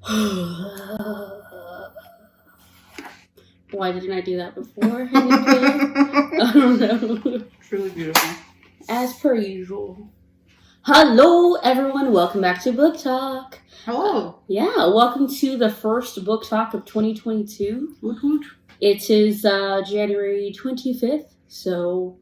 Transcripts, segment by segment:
Why didn't I do that before? I don't know. Truly beautiful. As per usual. Hello, everyone. Welcome back to Book Talk. Hello. Welcome to the first Book Talk of 2022. Woot woot. It is January 25th, so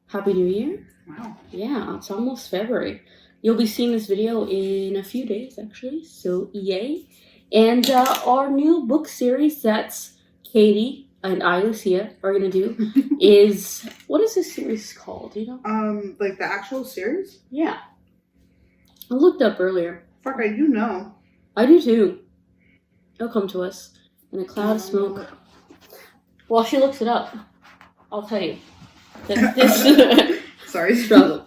Happy New Year. Wow. Yeah, it's almost February. You'll be seeing this video in a few days, actually, so yay. And our new book series that Katie and I, Lucia, are going to do is... What is this series called, do you know? Like the actual series? Yeah. I looked up earlier. Fuck, I do know. I do too. It'll come to us in a cloud of smoke. While she looks it up, I'll tell you. This Sorry. struggle.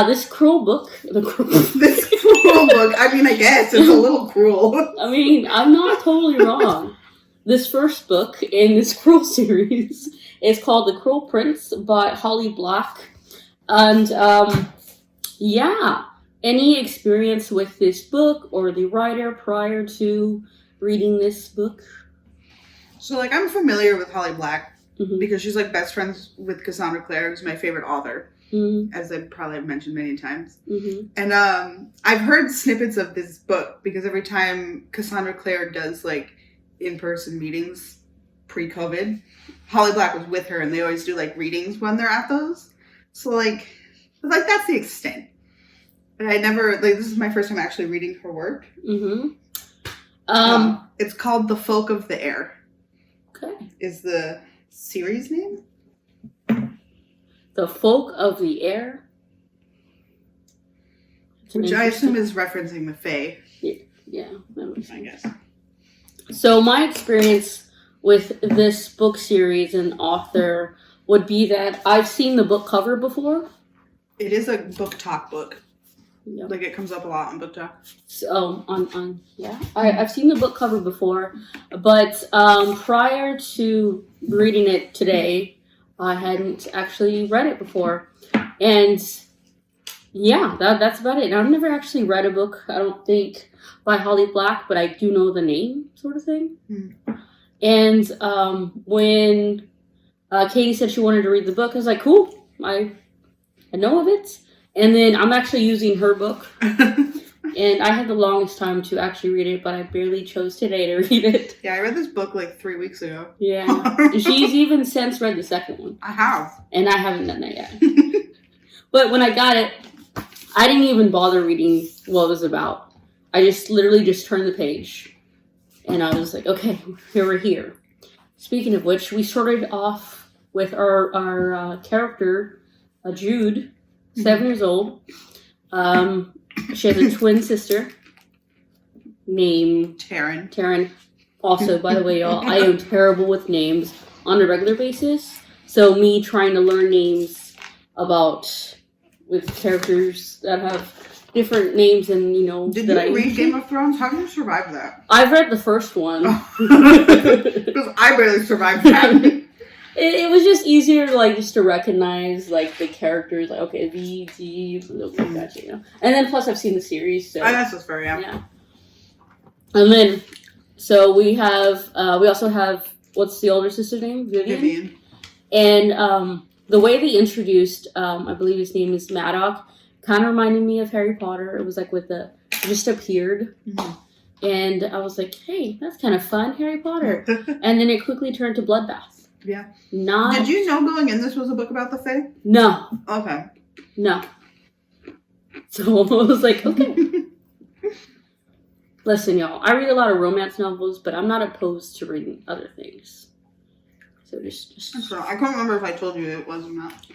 This cruel book. This cruel book. I mean, I guess it's a little cruel. I mean, I'm not totally wrong. This first book in this Cruel series is called The Cruel Prince by Holly Black. And, any experience with this book or the writer prior to reading this book? So, I'm familiar with Holly Black Mm-hmm. because she's, best friends with Cassandra Clare, who's my favorite author, as I probably have mentioned many times. Mm-hmm. And I've heard snippets of this book because every time Cassandra Clare does, in-person meetings pre-COVID, Holly Black was with her, and they always do, readings when they're at those. So, that's the extent. But I never, this is my first time actually reading her work. Mm-hmm. It's called The Folk of the Air. Okay. Is the series name? The Folk of the Air. Which I assume is referencing the Fae. Yeah, that makes sense. I guess. So my experience with this book series and author would be that I've seen the book cover before. It is a book talk book. Yep. It comes up a lot on Book Talk. So I've seen the book cover before, but prior to reading it today, I hadn't actually read it before, and that's about it. And I've never actually read a book, I don't think, by Holly Black, but I do know the name, sort of thing. Mm. And when Katie said she wanted to read the book, I was like, cool, I know of it. And then I'm actually using her book. And I had the longest time to actually read it, but I barely chose today to read it. Yeah, I read this book 3 weeks ago. Yeah. She's even since read the second one. I have. And I haven't done that yet. But when I got it, I didn't even bother reading what it was about. I literally just turned the page. And I was like, okay, here we're here. Speaking of which, we started off with our character, Jude. 7 years old. She has a twin sister named Taryn. Also, by the way, y'all, I am terrible with names on a regular basis. So me trying to learn names with characters that have different names and, Did that you read Game of Thrones? How did you survive that? I've read the first one. Because I barely survived that. It was just easier, just to recognize, the characters, okay, V, T, gotcha, And then, plus, I've seen the series, so... I guess that's fair, yeah. And then, so we also have, what's the older sister's name? Vivian. And, the way they introduced, I believe his name is Maddox, kind of reminded me of Harry Potter. It was, just appeared. Mm-hmm. And I was like, hey, that's kind of fun, Harry Potter. And then it quickly turned to Bloodbath. Yeah. Did you know going in this was a book about the Fae? No. Okay. No. So I was like, okay. Listen, y'all, I read a lot of romance novels, but I'm not opposed to reading other things. So just... So I can't remember if I told you it was or not.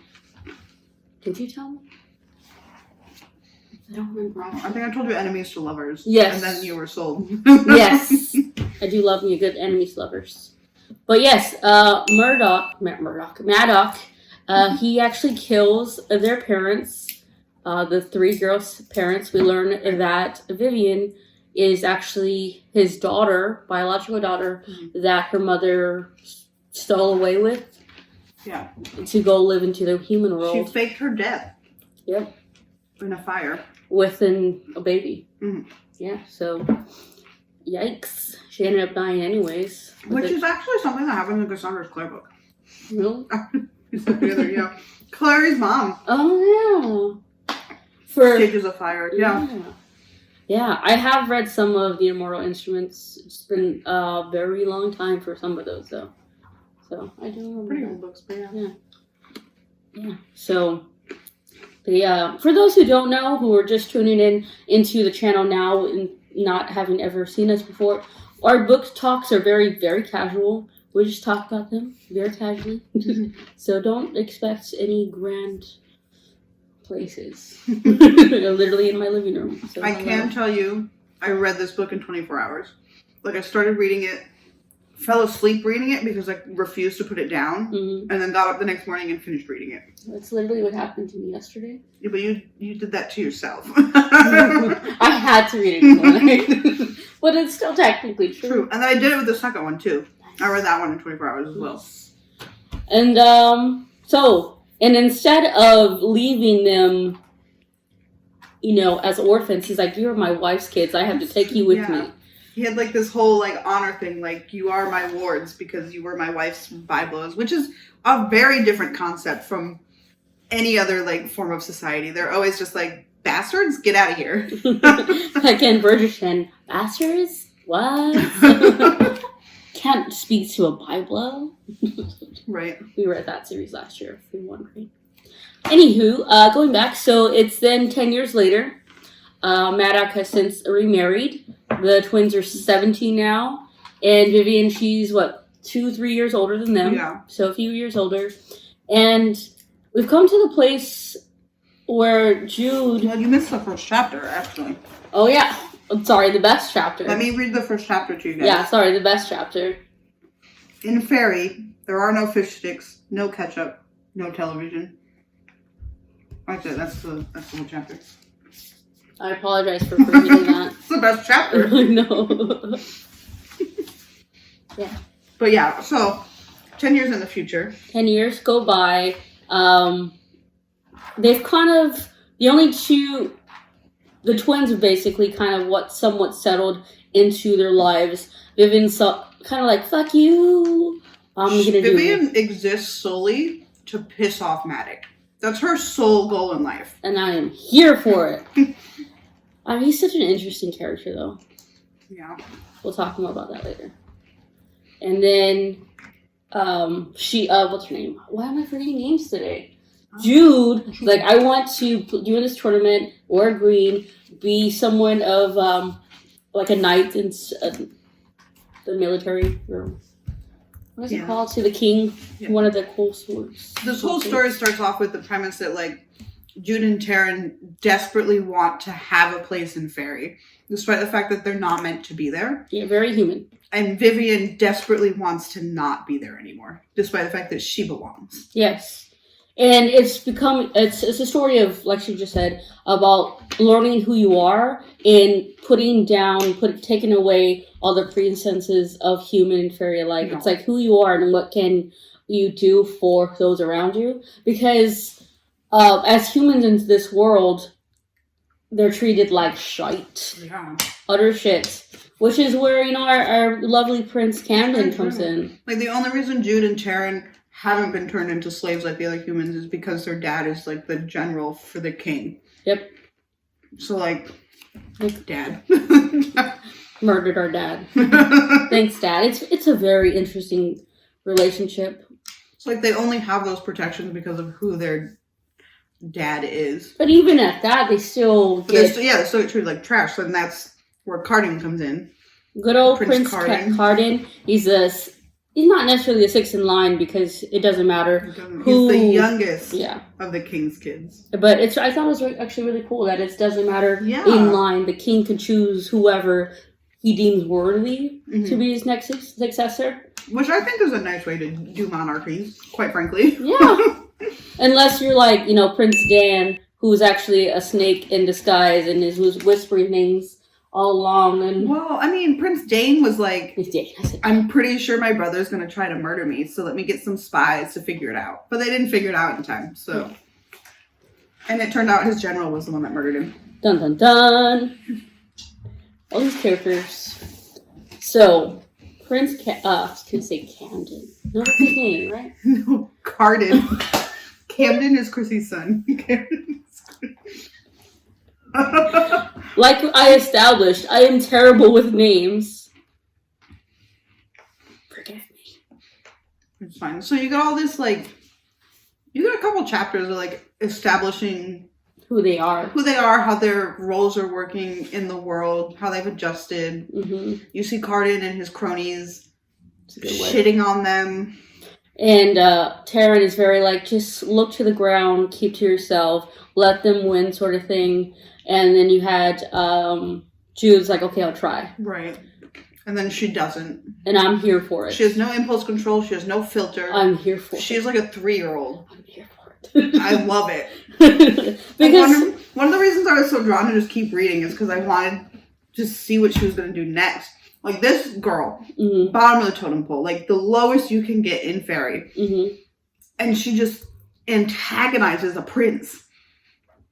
Did you tell me? I don't remember. I think I told you enemies to lovers. Yes. And then you were sold. Yes. I do love me a good enemies to lovers. But yes, Maddox, he actually kills their parents, the 3 girls' parents. We learn that Vivian is actually his daughter, biological daughter, that her mother stole away with. Yeah. To go live into the human world. She faked her death. Yep. In a fire. With a baby. Mm-hmm. Yeah, so... Yikes. She ended up dying anyways. Which is actually something that happened in Cassandra's Claire book. Really? You said the other, yeah. Clary's mom. Oh, yeah. For Stages of Fire, yeah. Yeah, I have read some of the Immortal Instruments. It's been a very long time for some of those, though. So, I do remember Pretty that. old books, but Yeah. So, for those who don't know, who are just tuning into the channel now and not having ever seen us before, our book talks are very, very casual. We just talk about them very casually. So don't expect any grand places. Literally in my living room. So I can tell you, I read this book in 24 hours. Like, I started reading it, fell asleep reading it because I refused to put it down, and then got up the next morning and finished reading it. That's literally what happened to me yesterday. Yeah, but you did that to yourself. I had to read it. But it's still technically true. And then I did it with the second one, too. I read that one in 24 hours as well. And, and instead of leaving them, as orphans, he's like, you're my wife's kids. I have to take you with me. He had, like, this whole, like, honor thing, like, you are my wards because you were my wife's byblowers, which is a very different concept from any other, like, form of society. They're always just like, bastards, get out of here. Like in Bridgerton, bastards? What? Can't speak to a byblow? Right. We read that series last year, if you're wondering. Anywho, going back, so it's then 10 years later. Maddox has since remarried. The twins are 17 now. And Vivian, she's, 2-3 years older than them. Yeah. So a few years older. And we've come to the place where Jude... Well, you missed the first chapter, actually. Oh, yeah. I'm sorry, the best chapter. Let me read the first chapter to you guys. Yeah, sorry, the best chapter. In Fairy, there are no fish sticks, no ketchup, no television. That's the whole chapter. I apologize for forgetting that. It's the best chapter. I know. Yeah. But yeah, so 10 years in the future. 10 years go by. They've kind of, the twins are basically kind of somewhat settled into their lives. Vivian's kind of like, fuck you. Vivian exists solely to piss off Maddox. That's her sole goal in life. And I am here for it. He's such an interesting character, though. Yeah. We'll talk more about that later. And then, what's her name? Why am I forgetting names today? Jude, like, I want to do in this tournament, wear green, be someone of, like a knight in the military room. What is it called? To the king. Yeah. One of the cool swords. This whole story starts off with the premise that, like, Jude and Taryn desperately want to have a place in Fairy, despite the fact that they're not meant to be there. Yeah, very human. And Vivian desperately wants to not be there anymore, despite the fact that she belongs. Yes. And it's a story of, like she just said, about learning who you are and taking away all the presences of human and fairy alike. It's like who you are and what can you do for those around you. Because as humans in this world, they're treated like shite. Yeah. Utter shit. Which is where, our lovely Prince Camden comes in. Like, the only reason Jude and Taryn haven't been turned into slaves like the other humans is because their dad is, like, the general for the king. Yep. So, like, Dad. Murdered our dad. Thanks, Dad. It's a very interesting relationship. It's like they only have those protections because of who their dad is. But even at that, they still get... They're still treated like trash. So then that's where Carden comes in. Good old Prince Carden. He's not necessarily the sixth in line because it doesn't matter who. He's the youngest of the king's kids. But I thought it was actually really cool that it doesn't matter in line. The king can choose whoever he deems worthy to be his next successor. Which I think is a nice way to do monarchy, quite frankly. Yeah. Unless you're like, Prince Dan, who's actually a snake in disguise and was whispering things all along. And well, I mean, Prince Dane was like, Dane. I'm pretty sure my brother's going to try to murder me, so let me get some spies to figure it out. But they didn't figure it out in time, so. And it turned out his general was the one that murdered him. Dun, dun, dun. All these characters. So, I was going to say Camden. No, that's his name, right? No, Carden. Camden is Chrissy's son. Like I established, I am terrible with names. Forgive me. It's fine. So you got all this, like, you got a couple chapters of, like, establishing who they are, how their roles are working in the world, how they've adjusted. Mm-hmm. You see Carden and his cronies shitting on them. And Taryn is very like, just look to the ground, keep to yourself, let them win sort of thing. And then you had Jude's like, okay, I'll try. Right. And then she doesn't. And I'm here for it. She has no impulse control. She has no filter. I'm here for it. She's like a 3-year-old. I'm here for it. I love it. Because one of the reasons I was so drawn to just keep reading is because I wanted to see what she was going to do next. Like, this girl, mm-hmm. bottom of the totem pole, like the lowest you can get in fairy. Mm-hmm. And she just antagonizes a prince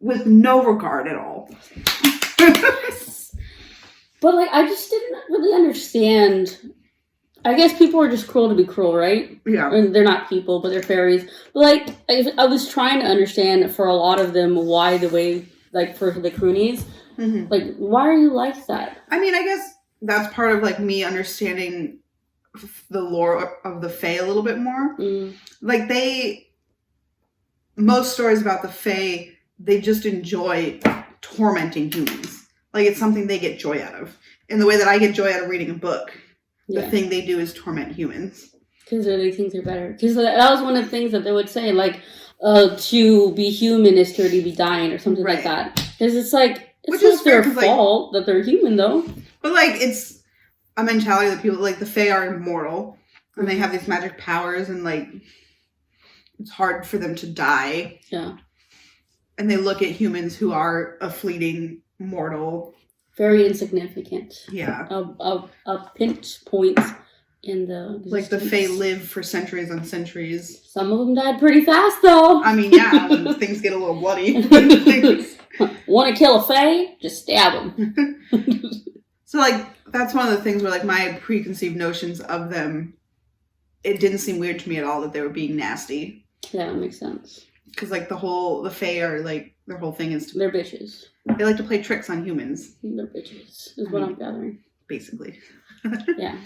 with no regard at all. But, like, I just didn't really understand. I guess people are just cruel to be cruel, right? Yeah. And they're not people, but they're fairies. But, like, I was trying to understand for a lot of them why the way, like, for the croonies, mm-hmm. like, why are you like that? I mean, I guess that's part of, like, me understanding the lore of the Fae a little bit more. Mm. Like, most stories about the Fae, they just enjoy tormenting humans. Like, it's something they get joy out of. In the way that I get joy out of reading a book. The thing they do is torment humans. Because they think they're better. Because that was one of the things that they would say, like, to be human is to be dying or something like that. Because it's like, it's not their fault that they're human, though. But, like, it's a mentality that people, like, the Fae are immortal. And they have these magic powers and, like, it's hard for them to die. Yeah. And they look at humans who are a fleeting mortal. Very insignificant. Yeah. A pinch point in the existence. Like, the Fae live for centuries and centuries. Some of them died pretty fast, though. I mean, yeah, when things get a little bloody. Want to kill a Fae? Just stab them. So, like, that's one of the things where, like, my preconceived notions of them, it didn't seem weird to me at all that they were being nasty. Yeah, that makes sense. Because, like, the Fae are, like, their whole thing is they're bitches. They like to play tricks on humans. They're bitches, is what I'm gathering. Basically. Yeah.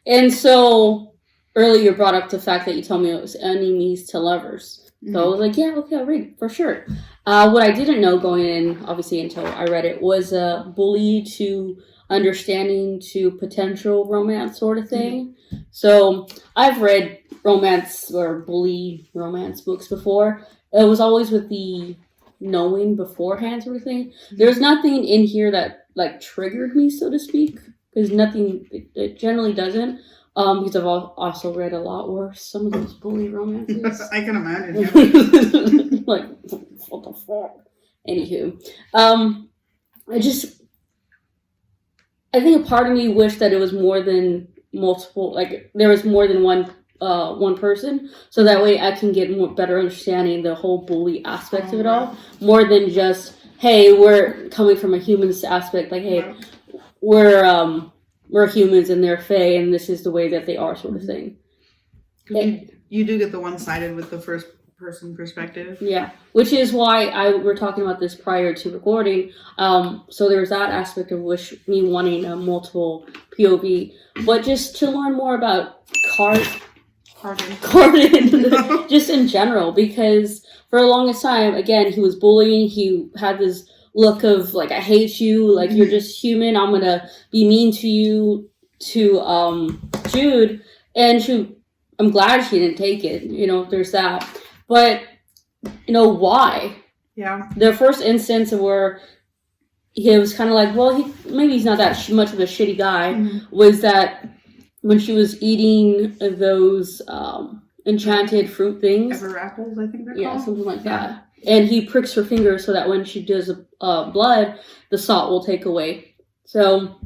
And so, earlier you brought up the fact that you told me it was enemies to lovers. Mm-hmm. So I was like, yeah, okay, I'll read it, for sure. What I didn't know going in, obviously, until I read it, was bully to understanding to potential romance sort of thing. Mm-hmm. So, I've read romance or bully romance books before. It was always with the knowing beforehand sort of thing. There's nothing in here that, like, triggered me, so to speak. Because nothing, it generally doesn't. Because I've also read a lot worse, some of those bully romances. I can imagine, yeah. Like, what the fuck? Anywho. I think a part of me wished that it was more than multiple, like, there was more than one person, so that way I can get better understanding the whole bully aspect of it all, more than just, hey, we're coming from a humanist aspect, like, hey, we're humans and they're Fae and this is the way that they are, sort of thing. You do get the one-sided with the first person perspective. Yeah, which is why we're talking about this prior to recording. So there's that aspect of me wanting a multiple POV, but just to learn more about Carden, just in general, because for the longest time, again, he was bullying. He had this look of, like, I hate you, like, you're just human, I'm gonna be mean to you, to Jude, and I'm glad she didn't take it, there's that. But, why? Yeah. The first instance of where he was kind of like, well, maybe he's not that much of a shitty guy, was that when she was eating those enchanted fruit things. Everrapples, I think they're called. Yeah, something like that. And he pricks her finger so that when she does blood, the salt will take away. So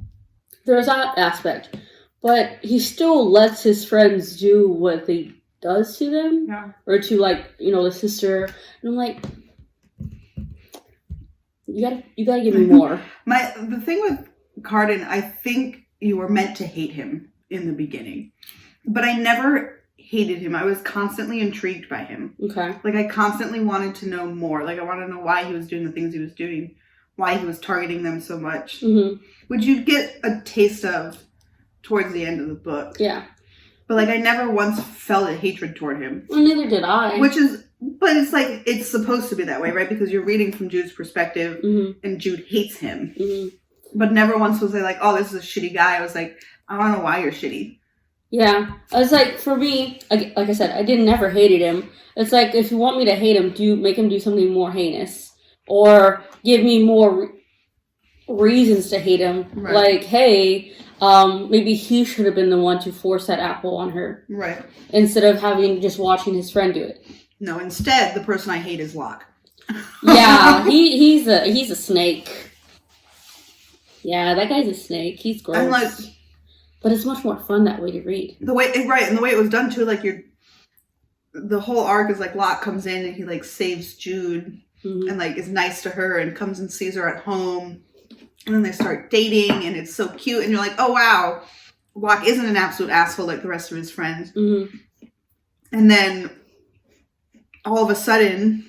there's that aspect. But he still lets his friends do what they does to them. Yeah. Or to, like, the sister. And I'm like, you gotta give me more. The thing with Carden, I think you were meant to hate him in the beginning. But I never hated him. I was constantly intrigued by him. Okay. Like, I constantly wanted to know more. Like, I wanted to know why he was doing the things he was doing, why he was targeting them so much. Mm-hmm. Which you get a taste of towards the end of the book. Yeah. But, like, I never once felt a hatred toward him. Well, neither did I. But it's like, it's supposed to be that way, right? Because you're reading from Jude's perspective, and Jude hates him. Mm-hmm. But never once was I like, oh, this is a shitty guy. I was like, I don't know why you're shitty. Yeah. I was like, for me, like I said, I never hated him. It's like, if you want me to hate him, make him do something more heinous. Or give me more reasons to hate him. Right. Like, hey, maybe he should have been the one to force that apple on her. Right. Instead of just watching his friend do it. No, instead, the person I hate is Locke. Yeah, he's a snake. Yeah, that guy's a snake. He's gross. And like, but it's much more fun that way to read. And the way it was done too, like the whole arc is like Locke comes in and he like saves Jude and like is nice to her and comes and sees her at home, and then they start dating and it's so cute and you're like, oh wow, Locke isn't an absolute asshole like the rest of his friends. Mm-hmm. And then all of a sudden,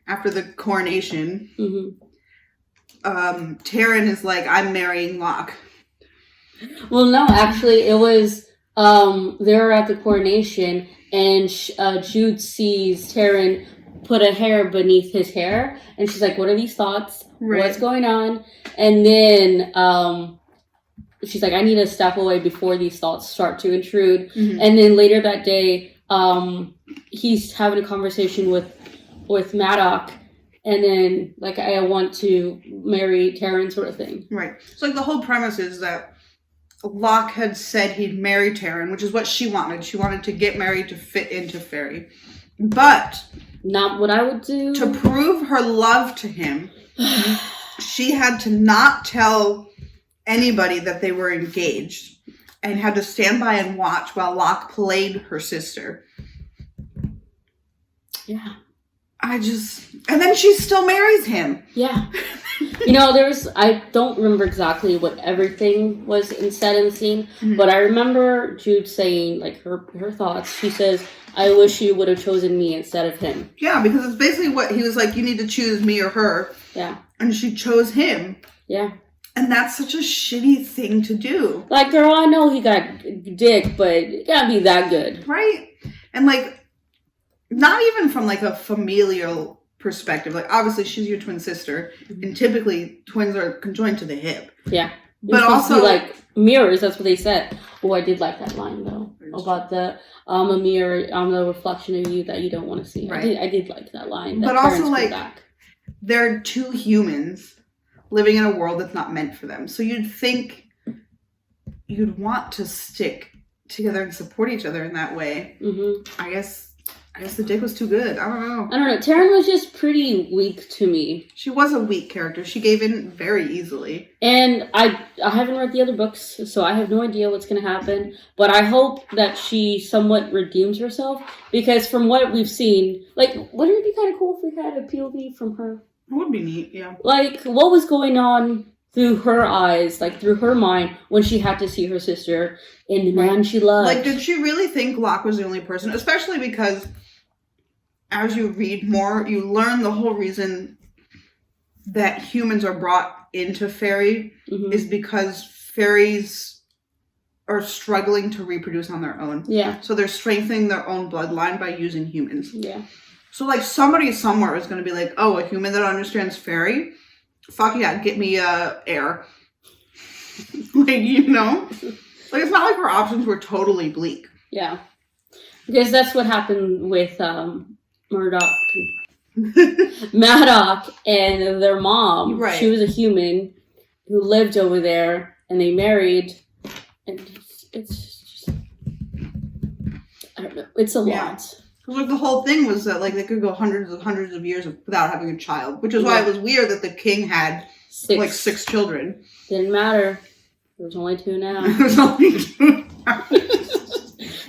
after the coronation, Taryn is like, I'm marrying Locke. Well, no, actually, it was, they're at the coronation, and Jude sees Taryn put a hair beneath his hair, and she's like, what are these thoughts? Right. What's going on? And then, she's like, I need to step away before these thoughts start to intrude. Mm-hmm. And then later that day, he's having a conversation with Maddox, and then, like, I want to marry Taryn sort of thing. Right. So, like, the whole premise is that Locke had said he'd marry Taryn, which is what she wanted. She wanted to get married to fit into Fairy. But... not what I would do. To prove her love to him, she had to not tell anybody that they were engaged and had to stand by and watch while Locke played her sister. Yeah. And then she still marries him. Yeah. I don't remember exactly what everything was said in the scene, but I remember Jude saying, like, her thoughts. She says, I wish you would have chosen me instead of him. Yeah, because it's basically what he was like, you need to choose me or her. Yeah. And she chose him. Yeah. And that's such a shitty thing to do. Like, girl, I know he got dick, but it can't be that good. Right? And, like, not even from, like, a familial perspective. Like, obviously, she's your twin sister, and typically, twins are conjoined to the hip. Yeah. But also... to be like mirrors, that's what they said. Oh, I did like that line, though. About the, I'm a mirror, I'm the reflection of you that you don't want to see. Right. I did like that line. But also, like, they're two humans living in a world that's not meant for them. So you'd think you'd want to stick together and support each other in that way. Mm-hmm. I guess the dick was too good. I don't know. Taryn was just pretty weak to me. She was a weak character. She gave in very easily. And I haven't read the other books, so I have no idea what's going to happen. But I hope that she somewhat redeems herself. Because from what we've seen, like, wouldn't it be kind of cool if we had a POV from her? It would be neat, yeah. Like, what was going on through her eyes, like, through her mind, when she had to see her sister and the man she loved? Like, did she really think Locke was the only person? Especially because... as you read more, you learn the whole reason that humans are brought into Fairy is because fairies are struggling to reproduce on their own. Yeah. So they're strengthening their own bloodline by using humans. Yeah. So, like, somebody somewhere is going to be like, oh, a human that understands Fairy? Fuck yeah, get me air. Like, you know? Like, it's not like her options were totally bleak. Yeah. Because that's what happened with... Maddox and their mom. Right. She was a human who lived over there, and they married, and it's just, I don't know, it's a lot. Because, like, the whole thing was that, like, they could go hundreds of years without having a child, which is why it was weird that the king had 6 children. Didn't matter. There's only 2 now. There's only 2 now.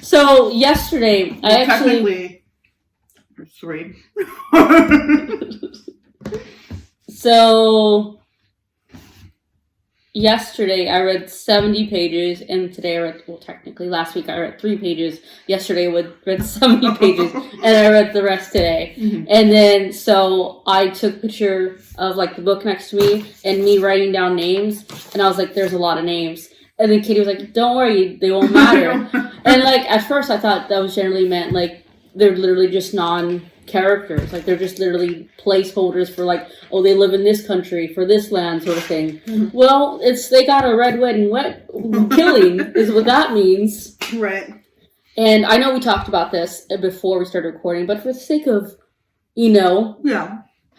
So yesterday, I actually. 3. So yesterday I read 70 pages, and today I read, well, technically last week I read 3 pages. Yesterday I read 70 pages, and I read the rest today. Mhm. And then, so I took a picture of, like, the book next to me, and me writing down names, and I was like, there's a lot of names. And then Katie was like, don't worry, they won't matter. And, like, at first I thought that was generally meant, like, they're literally just non-characters. Like, they're just literally placeholders for, like, oh, they live in this country, for this land, sort of thing. Mhm. Well, they got a red wedding killing is what that means. Right. And I know we talked about this before we started recording, but for the sake of, Yeah.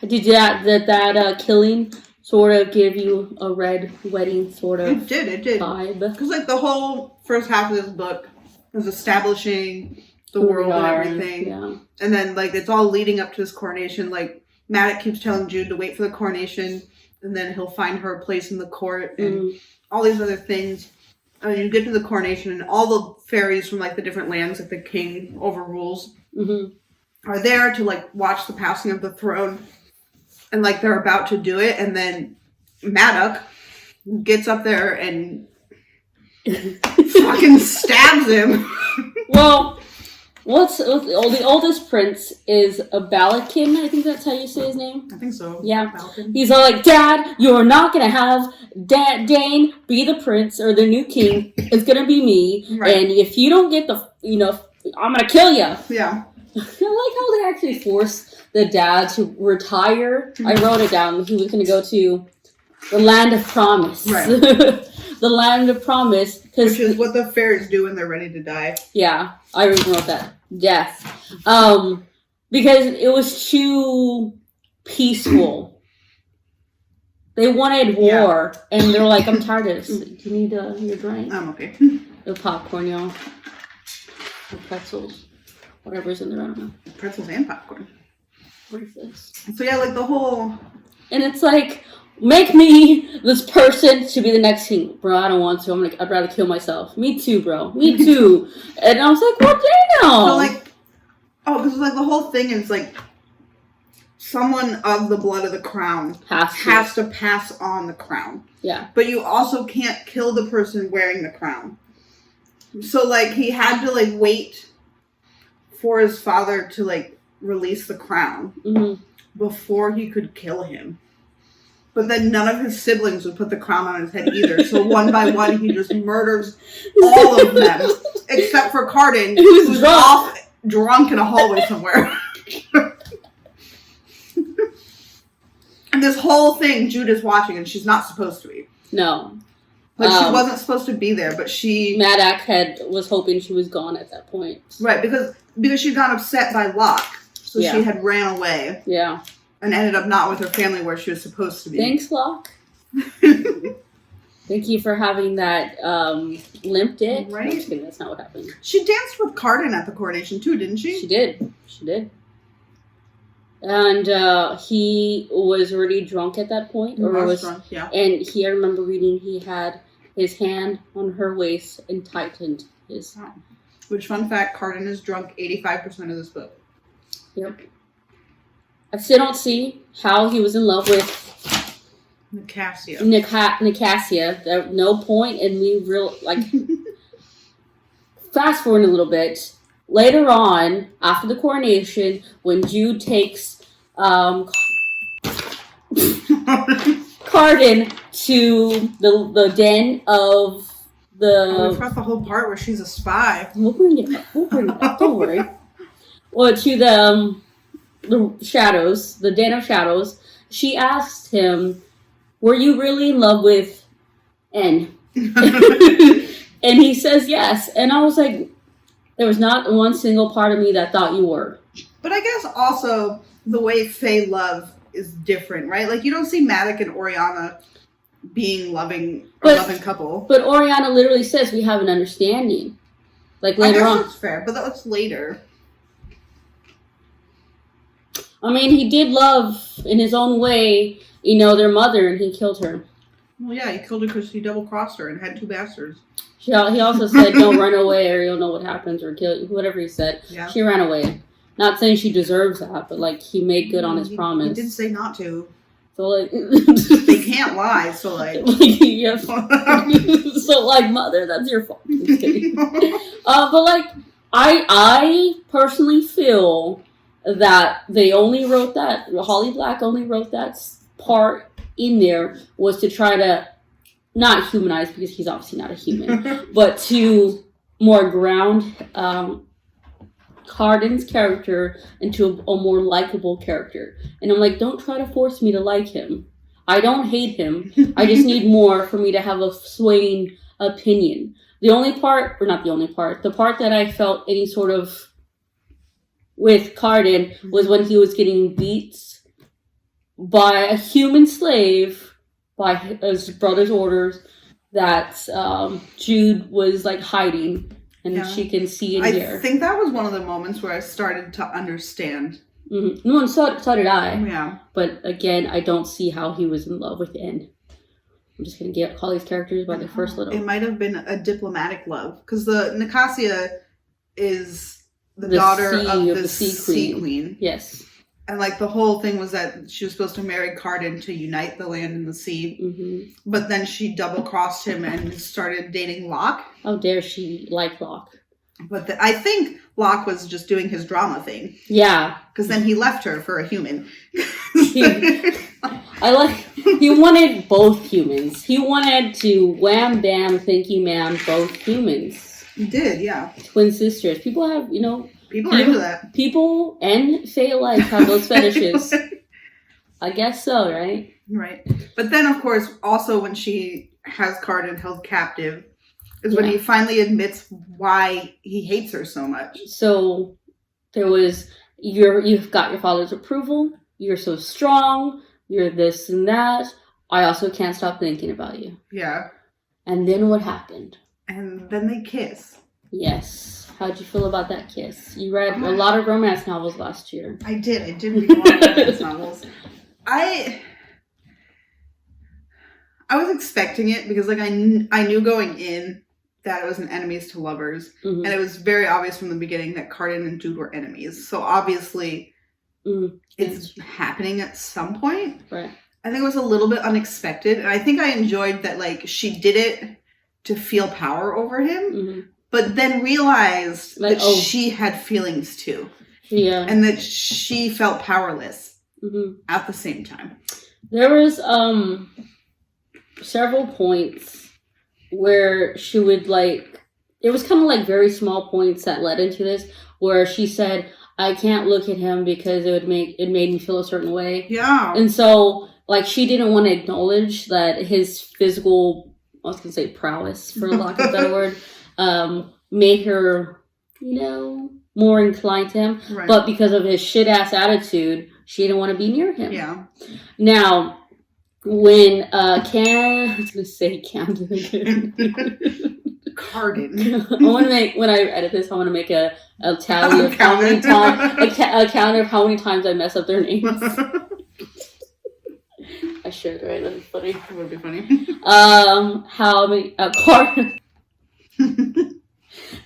did that killing sort of give you a red wedding sort of It did. vibe? Because, like, the whole first half of this book is establishing the Who we world and are, everything. Yeah. And then, like, it's all leading up to this coronation. Like, Maddox keeps telling Jude to wait for the coronation, and then he'll find her a place in the court, and all these other things. And you get to the coronation, and all the fairies from, like, the different lands that the king overrules are there to, like, watch the passing of the throne. And, like, they're about to do it, and then Maddox gets up there and fucking stabs him. Well, the oldest prince is a Balakin, I think that's how you say his name. I think so. Yeah. Falcon. He's all like, Dad, you're not going to have Dane be the prince or the new king. It's going to be me. Right. And if you don't get I'm going to kill you. Yeah. I like how they actually forced the dad to retire. I wrote it down. He was going to go to the land of promise. Right. The land of promise. Which is what the fairies do when they're ready to die. Yeah, I even wrote that. Yes. Because it was too peaceful. They wanted war, and they're like, I'm tired of this. Do you need your drink? I'm okay. The popcorn, y'all. The pretzels. Whatever's in there, I don't know. Pretzels and popcorn. What is this? So yeah, like the whole... And it's like, make me this person to be the next king. Bro, I don't want to. I'd rather kill myself. Me too, bro. Me too. And I was like, well, damn. So like... Oh, because like the whole thing is like... Someone of the blood of the crown has to pass on the crown. Yeah. But you also can't kill the person wearing the crown. So like he had to like wait for his father to like release the crown before he could kill him. But then none of his siblings would put the crown on his head either. So one by one he just murders all of them. Except for Cardin, who's off drunk in a hallway somewhere. And this whole thing Jude is watching, and she's not supposed to be. No. Like, she wasn't supposed to be there, but she... Maddox was hoping she was gone at that point. Right, because she got upset by Locke. So Yeah. she had ran away. Yeah. And ended up not with her family where she was supposed to be. Thanks, Locke. Thank you for having that limp dick. Right. No, just kidding, that's not what happened. She danced with Cardin at the coronation, too, didn't she? She did. And he was already drunk at that point. He was drunk, yeah. And I remember reading he had his hand on her waist and tightened his... Oh. Which, fun fact, Cardin is drunk 85% of this book. Yep. I still don't see how he was in love with Nicasia. Nicasia. There no point in me fast forward a little bit. Later on, after the coronation, when Jude takes Cardin to the den of Oh, we forgot the whole part where she's a spy. We'll bring it up. Don't worry. Well, to the shadows, the den of shadows, she asked him, "Were you really in love with N?" And he says yes. And I was like, there was not one single part of me that thought you were. But I guess also the way Fae love is different, right? Like, you don't see Maddox and Oriana being a loving couple. But Oriana literally says we have an understanding. Like, later on. That's fair, but that's later. I mean, he did love, in his own way, their mother, and he killed her. Well, yeah, he killed her because he double-crossed her and had 2 bastards. He also said, don't run away or you'll know what happens, or kill you, whatever he said. Yeah. She ran away. Not saying she deserves that, but, he made good on his promise. He did say not to. So like They can't lie, so like yeah. So like mother, that's your fault. I'm just kidding. But like I personally feel that Holly Black only wrote that part in there was to try to not humanize, because he's obviously not a human, but to more ground Cardin's character into a more likable character. And I'm like, don't try to force me to like him. I don't hate him. I just need more for me to have a swaying opinion. The part that I felt any sort of with Cardin was when he was getting beat by a human slave by his brother's orders that Jude was like hiding, and she can see and hear. I think that was one of the moments where I started to understand. Mm-hmm. No, and so did I. Yeah. But again, I don't see how he was in love with N. I'm just going to call these characters by their first little. It might have been a diplomatic love, because the Nicasia is the daughter of the sea queen. Yes. And like the whole thing was that she was supposed to marry Cardin to unite the land and the sea. Mm-hmm. But then she double-crossed him and started dating Locke. How dare she like Locke? But I think Locke was just doing his drama thing. Yeah. Because then he left her for a human. He wanted both humans. He wanted to wham bam, thank you ma'am, both humans. He did, yeah. Twin sisters. People have, People are into that. People and Faye alike have those fetishes. I guess so, right? Right. But then, of course, also when she has Cardin held captive is when he finally admits why he hates her so much. So there was, you've got your father's approval. You're so strong. You're this and that. I also can't stop thinking about you. Yeah. And then what happened? And then they kiss. Yes. How'd you feel about that kiss? You read a lot of romance novels last year. I did read a lot of romance novels. I was expecting it because like I knew going in that it was an enemies to lovers. Mm-hmm. And it was very obvious from the beginning that Cardin and Jude were enemies. So obviously it's happening at some point. Right. I think it was a little bit unexpected. And I think I enjoyed that like she did it to feel power over him. Mm-hmm. But then realized that she had feelings too. Yeah. And that she felt powerless at the same time. There was several points where she would it was kind of like very small points that led into this, where she said, I can't look at him because it made me feel a certain way. Yeah. And so she didn't want to acknowledge that his physical, I was going to say prowess, for lack of a better word, made her, more inclined to him. Right. But because of his shit-ass attitude, she didn't want to be near him. Yeah. Now, when I was going to say Camden again. Cardin. I want to make, when I edit this, I want to make a tally of how many times, a count of how many times I mess up their names. I should, right? That'd be funny. It would be funny. How many,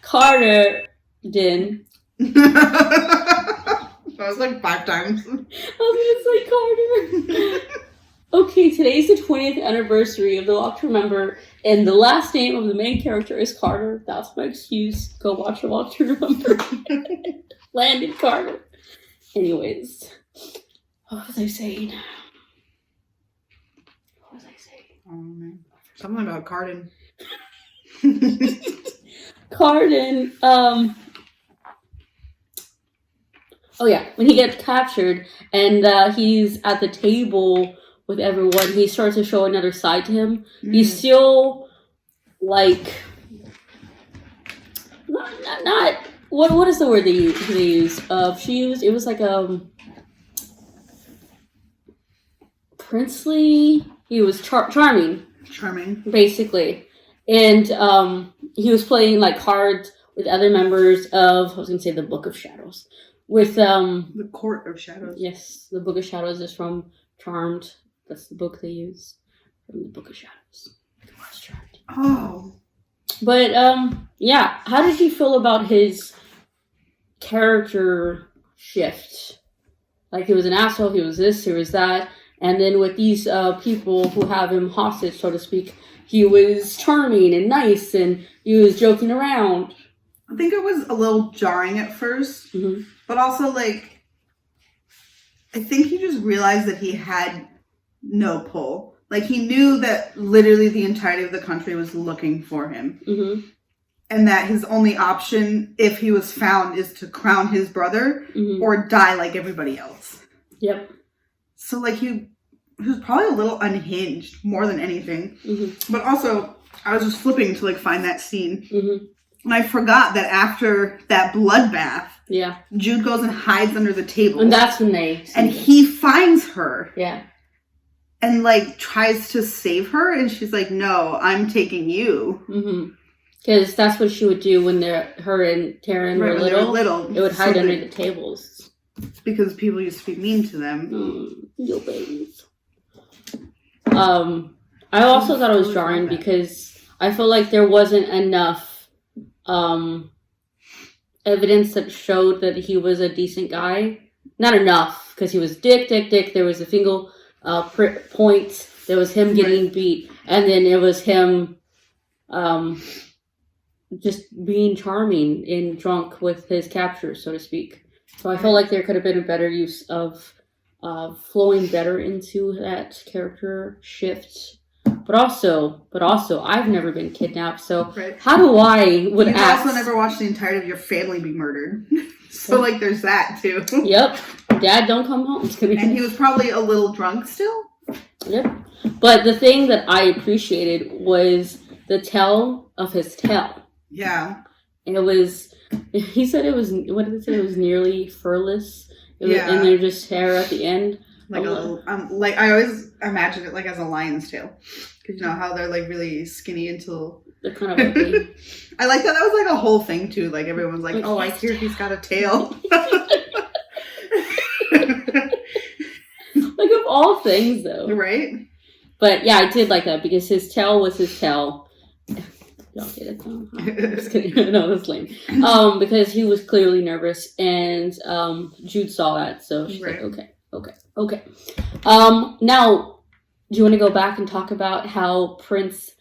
Carter did. That was like 5 times. I was gonna say Carter. Okay, today's the 20th anniversary of the Walk to Remember, and the last name of the main character is Carter. That's my excuse. Go watch the Walk to Remember. Landon Carter. Anyways, what was I saying? Oh man, something about Cardin. Cardin. Oh yeah, when he gets captured and he's at the table with everyone, he starts to show another side to him. Mm-hmm. He's still not what is the word they use? She used, it was princely. He was charming, basically, and he was playing cards with other members of, I was gonna say, the Book of Shadows. With the Court of Shadows. Yes, the Book of Shadows is from Charmed. That's the book they use from the Book of Shadows. Charmed. Oh. But yeah, how did you feel about his character shift? He was an asshole. He was this. He was that. And then with these people who have him hostage, so to speak, he was charming and nice, and he was joking around. I think it was a little jarring at first, Mm-hmm. but also, like, I think he just realized that he had no pull. Like, he knew that literally the entirety of the country was looking for him. Mm-hmm. And that his only option, if he was found, is to crown his brother Mm-hmm. or die like everybody else. Yep. So, like, he was probably a little unhinged more than anything. Mm-hmm. But also, I was just flipping to, like, find that scene. Mm-hmm. And I forgot that after that bloodbath, Yeah. Jude goes and hides under the table. And that's when they... And he finds her. Yeah. And, like, tries to save her. And she's like, no, I'm taking you. Mm-hmm. Because that's what she would do when her and Taryn were little. It would hide under the tables. Because people used to be mean to them. Yo, babies. I also thought it was jarring because I feel like there wasn't enough evidence that showed that he was a decent guy. Not enough, because he was dick. There was a single point. There was him getting beat. And then it was him just being charming and drunk with his captors, so to speak. So I feel like there could have been a better use of flowing better into that character shift. But also, I've never been kidnapped, so how do I would You've ask? also never watched the entirety of your family be murdered. So, like, there's that, too. Yep. Dad, don't come home. And he was probably a little drunk still. Yep. But the thing that I appreciated was the tell of his tell. Yeah. And it was, he said it was, what did it say? It was nearly furless. It was, and they're just hair at the end. Like a little, like, I always imagine it like as a lion's tail. Because you know how they're like really skinny until... They're kind of ugly. I like that. That was like a whole thing too. Like everyone's like, oh, I hear he's got a tail. Like of all things though. Right? But yeah, I did like that because his tail was his tail. Y'all get it though? I'm just kidding. No, that's lame. Because he was clearly nervous and Jude saw that, so she's like, okay. Now, do you want to go back and talk about how Prince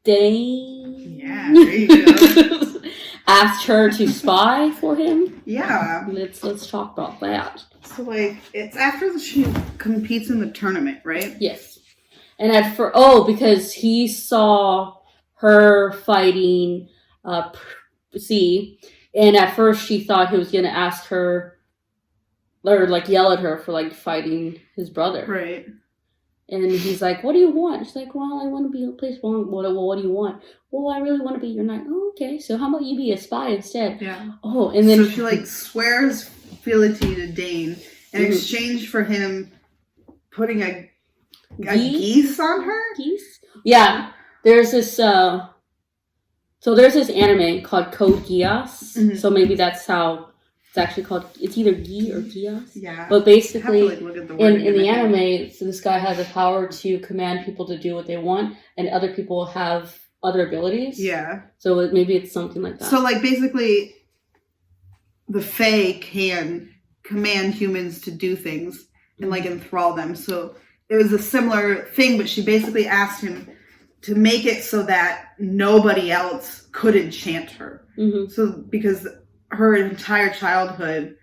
Dane there you go. asked her to spy for him? Yeah. Let's talk about that. So like it's after she competes in the tournament, right? Yes. And because he saw her fighting C, and at first she thought he was gonna ask her or like yell at her for like fighting his brother. Right. And he's like, what do you want? She's like, well, I want to be a place. Well, what do you want? Well, I really want to be your knight. Oh, okay. So how about you be a spy instead? Yeah. Oh, and then... So she, like, swears fealty to Dane in exchange for him putting a geese on her? Geese? Yeah. There's this... So there's this anime called Code Geass. Mm-hmm. So maybe that's how... It's actually called, it's either Gi or Geass. Yeah. But basically, look at the word in the anime, so this guy has the power to command people to do what they want, and other people have other abilities. Yeah. So maybe it's something like that. So, like, basically, the Fae can command humans to do things and, like, enthrall them. So it was a similar thing, but she basically asked him to make it so that nobody else could enchant her. Mm-hmm. So, because... her entire childhood,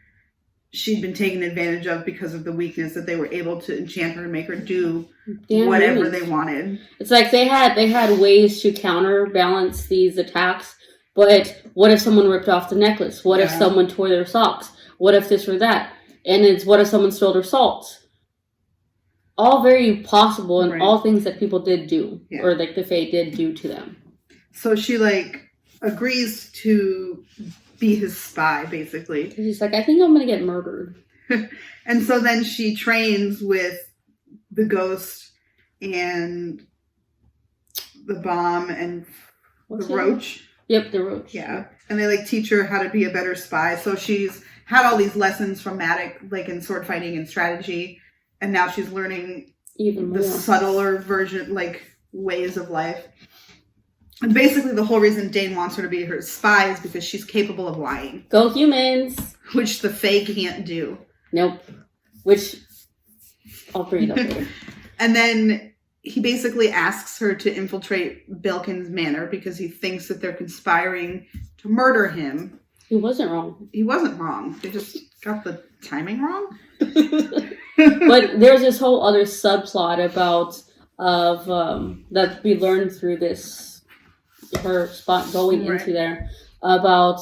she'd been taken advantage of because of the weakness that they were able to enchant her and make her do whatever they wanted. It's like they had ways to counterbalance these attacks, but what if someone ripped off the necklace? What if someone tore their socks? What if this or that? And it's what if someone stole their salt? All very possible and all things that people did do, or like the Fae did do to them. So she like agrees to be his spy, basically. He's like, I think I'm gonna get murdered. And so then she trains with the ghost and the bomb and the roach. Yep, the roach. Yeah. And they like teach her how to be a better spy. So she's had all these lessons from Matic, like in sword fighting and strategy, and now she's learning even more the subtler version, like ways of life. And basically the whole reason Dane wants her to be her spy is because she's capable of lying. Go humans! Which the Fae can't do. Nope. Which I'll bring it up later. And then he basically asks her to infiltrate Belkin's manor because he thinks that they're conspiring to murder him. He wasn't wrong. He wasn't wrong. They just got the timing wrong. But there's this whole other subplot about that we learned through this her spot going into there about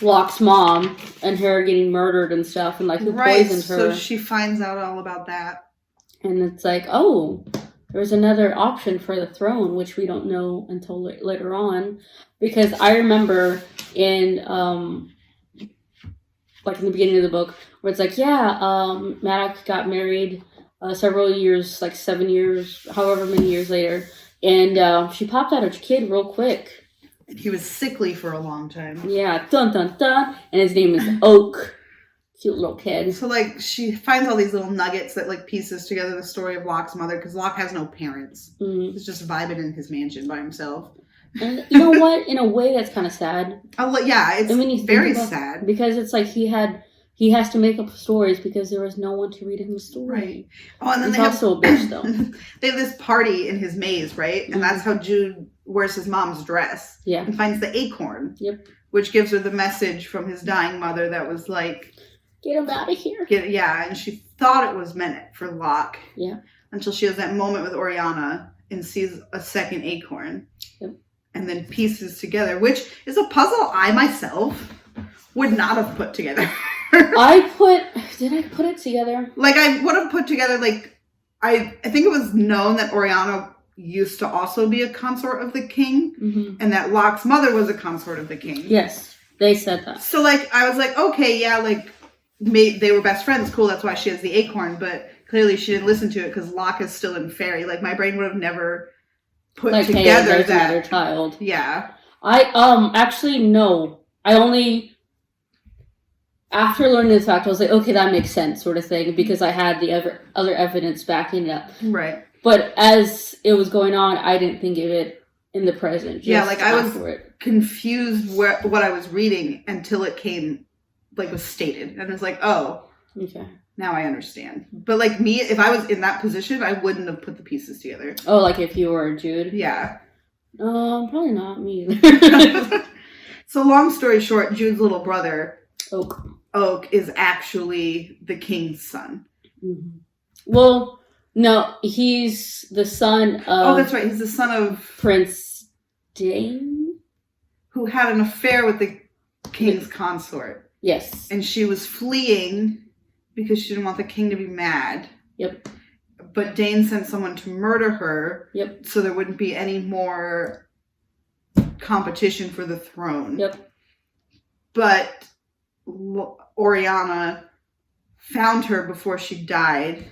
Locke's mom and her getting murdered and stuff, and like who poisoned her. So she finds out all about that, and it's like, oh, there's another option for the throne, which we don't know until later on, because I remember in like in the beginning of the book where it's like, Maddox got married several years, like 7 years, however many years later, and she popped out a kid real quick. He was sickly for a long time. Yeah, dun dun dun. And his name is Oak. Cute little kid. So, like, she finds all these little nuggets that, like, pieces together the story of Locke's mother, because Locke has no parents. Mm-hmm. He's just vibing in his mansion by himself. And you know what? In a way, that's kind of sad. It's very sad. Because it's like he has to make up stories because there was no one to read him a story. Right. Oh, and then he's also a bitch, though. They have this party in his maze, right? And that's how Jude wears his mom's dress. Yeah. And finds the acorn. Yep. Which gives her the message from his dying mother that was like, get him out of here. And she thought it was meant for Locke. Yeah. Until she has that moment with Oriana and sees a second acorn. Yep. And then pieces together, which is a puzzle I myself would not have put together. Did I put it together? Like, I would have put together, like, I think it was known that Oriana used to also be a consort of the king, mm-hmm. and that Locke's mother was a consort of the king. Yes, they said that. So, like, I was like, okay, yeah, like, they were best friends, cool, that's why she has the acorn, but clearly she didn't listen to it because Locke is still in Fairy. Like, my brain would have never put together there's another child. Yeah. Actually, no. I only... After learning this fact, I was like, okay, that makes sense, sort of thing, because I had the other evidence backing it up. Right. But as it was going on, I didn't think of it in the present. I was confused what I was reading until it came, like, was stated. And I was like, oh, okay, now I understand. But, like, me, if I was in that position, I wouldn't have put the pieces together. Oh, like if you were Jude? Yeah. Probably not me either. So, long story short, Jude's little brother... Oak is actually the king's son. Mm-hmm. Well, no, he's the son of... Oh, that's right. He's the son of... Prince Dane? Who had an affair with the king's consort. Yes. And she was fleeing because she didn't want the king to be mad. Yep. But Dane sent someone to murder her. Yep. So there wouldn't be any more competition for the throne. Yep. But... Oriana found her before she died.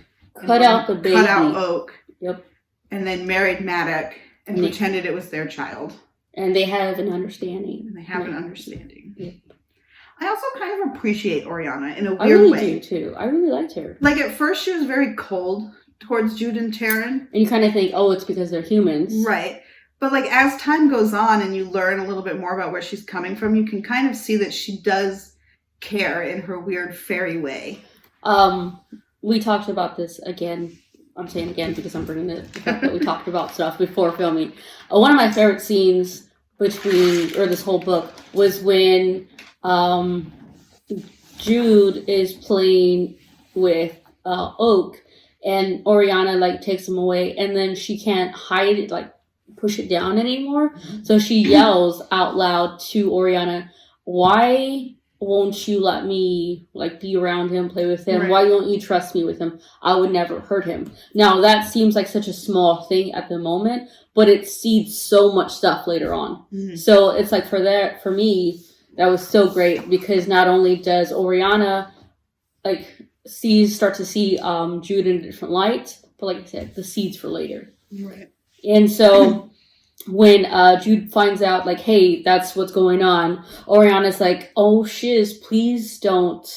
Cut out the baby. Cut out Oak. Yep. And then married Maddox and pretended it was their child. And they have an understanding. Yep. I also kind of appreciate Oriana in a weird way. I really do, too. I really liked her. Like, at first she was very cold towards Jude and Taryn. And you kind of think, oh, it's because they're humans. Right. But, like, as time goes on and you learn a little bit more about where she's coming from, you can kind of see that she does... care in her weird fairy way. We talked about this again. I'm saying again because I'm bringing the fact that we talked about stuff before filming. One of my favorite scenes this whole book was when Jude is playing with Oak and Oriana like takes him away and then she can't hide it, like push it down anymore. So she yells out loud to Oriana, why won't you let me like be around him, play with him? Right. Why don't you trust me with him? I would never hurt him. Now that seems like such a small thing at the moment, but it seeds so much stuff later on. Mm-hmm. So it's like for me, that was so great because not only does Oriana like start to see Jude in a different light, but like I said, the seeds for later. Right. And so when Jude finds out, like, hey, that's what's going on, Oriana's like, oh, shiz, please don't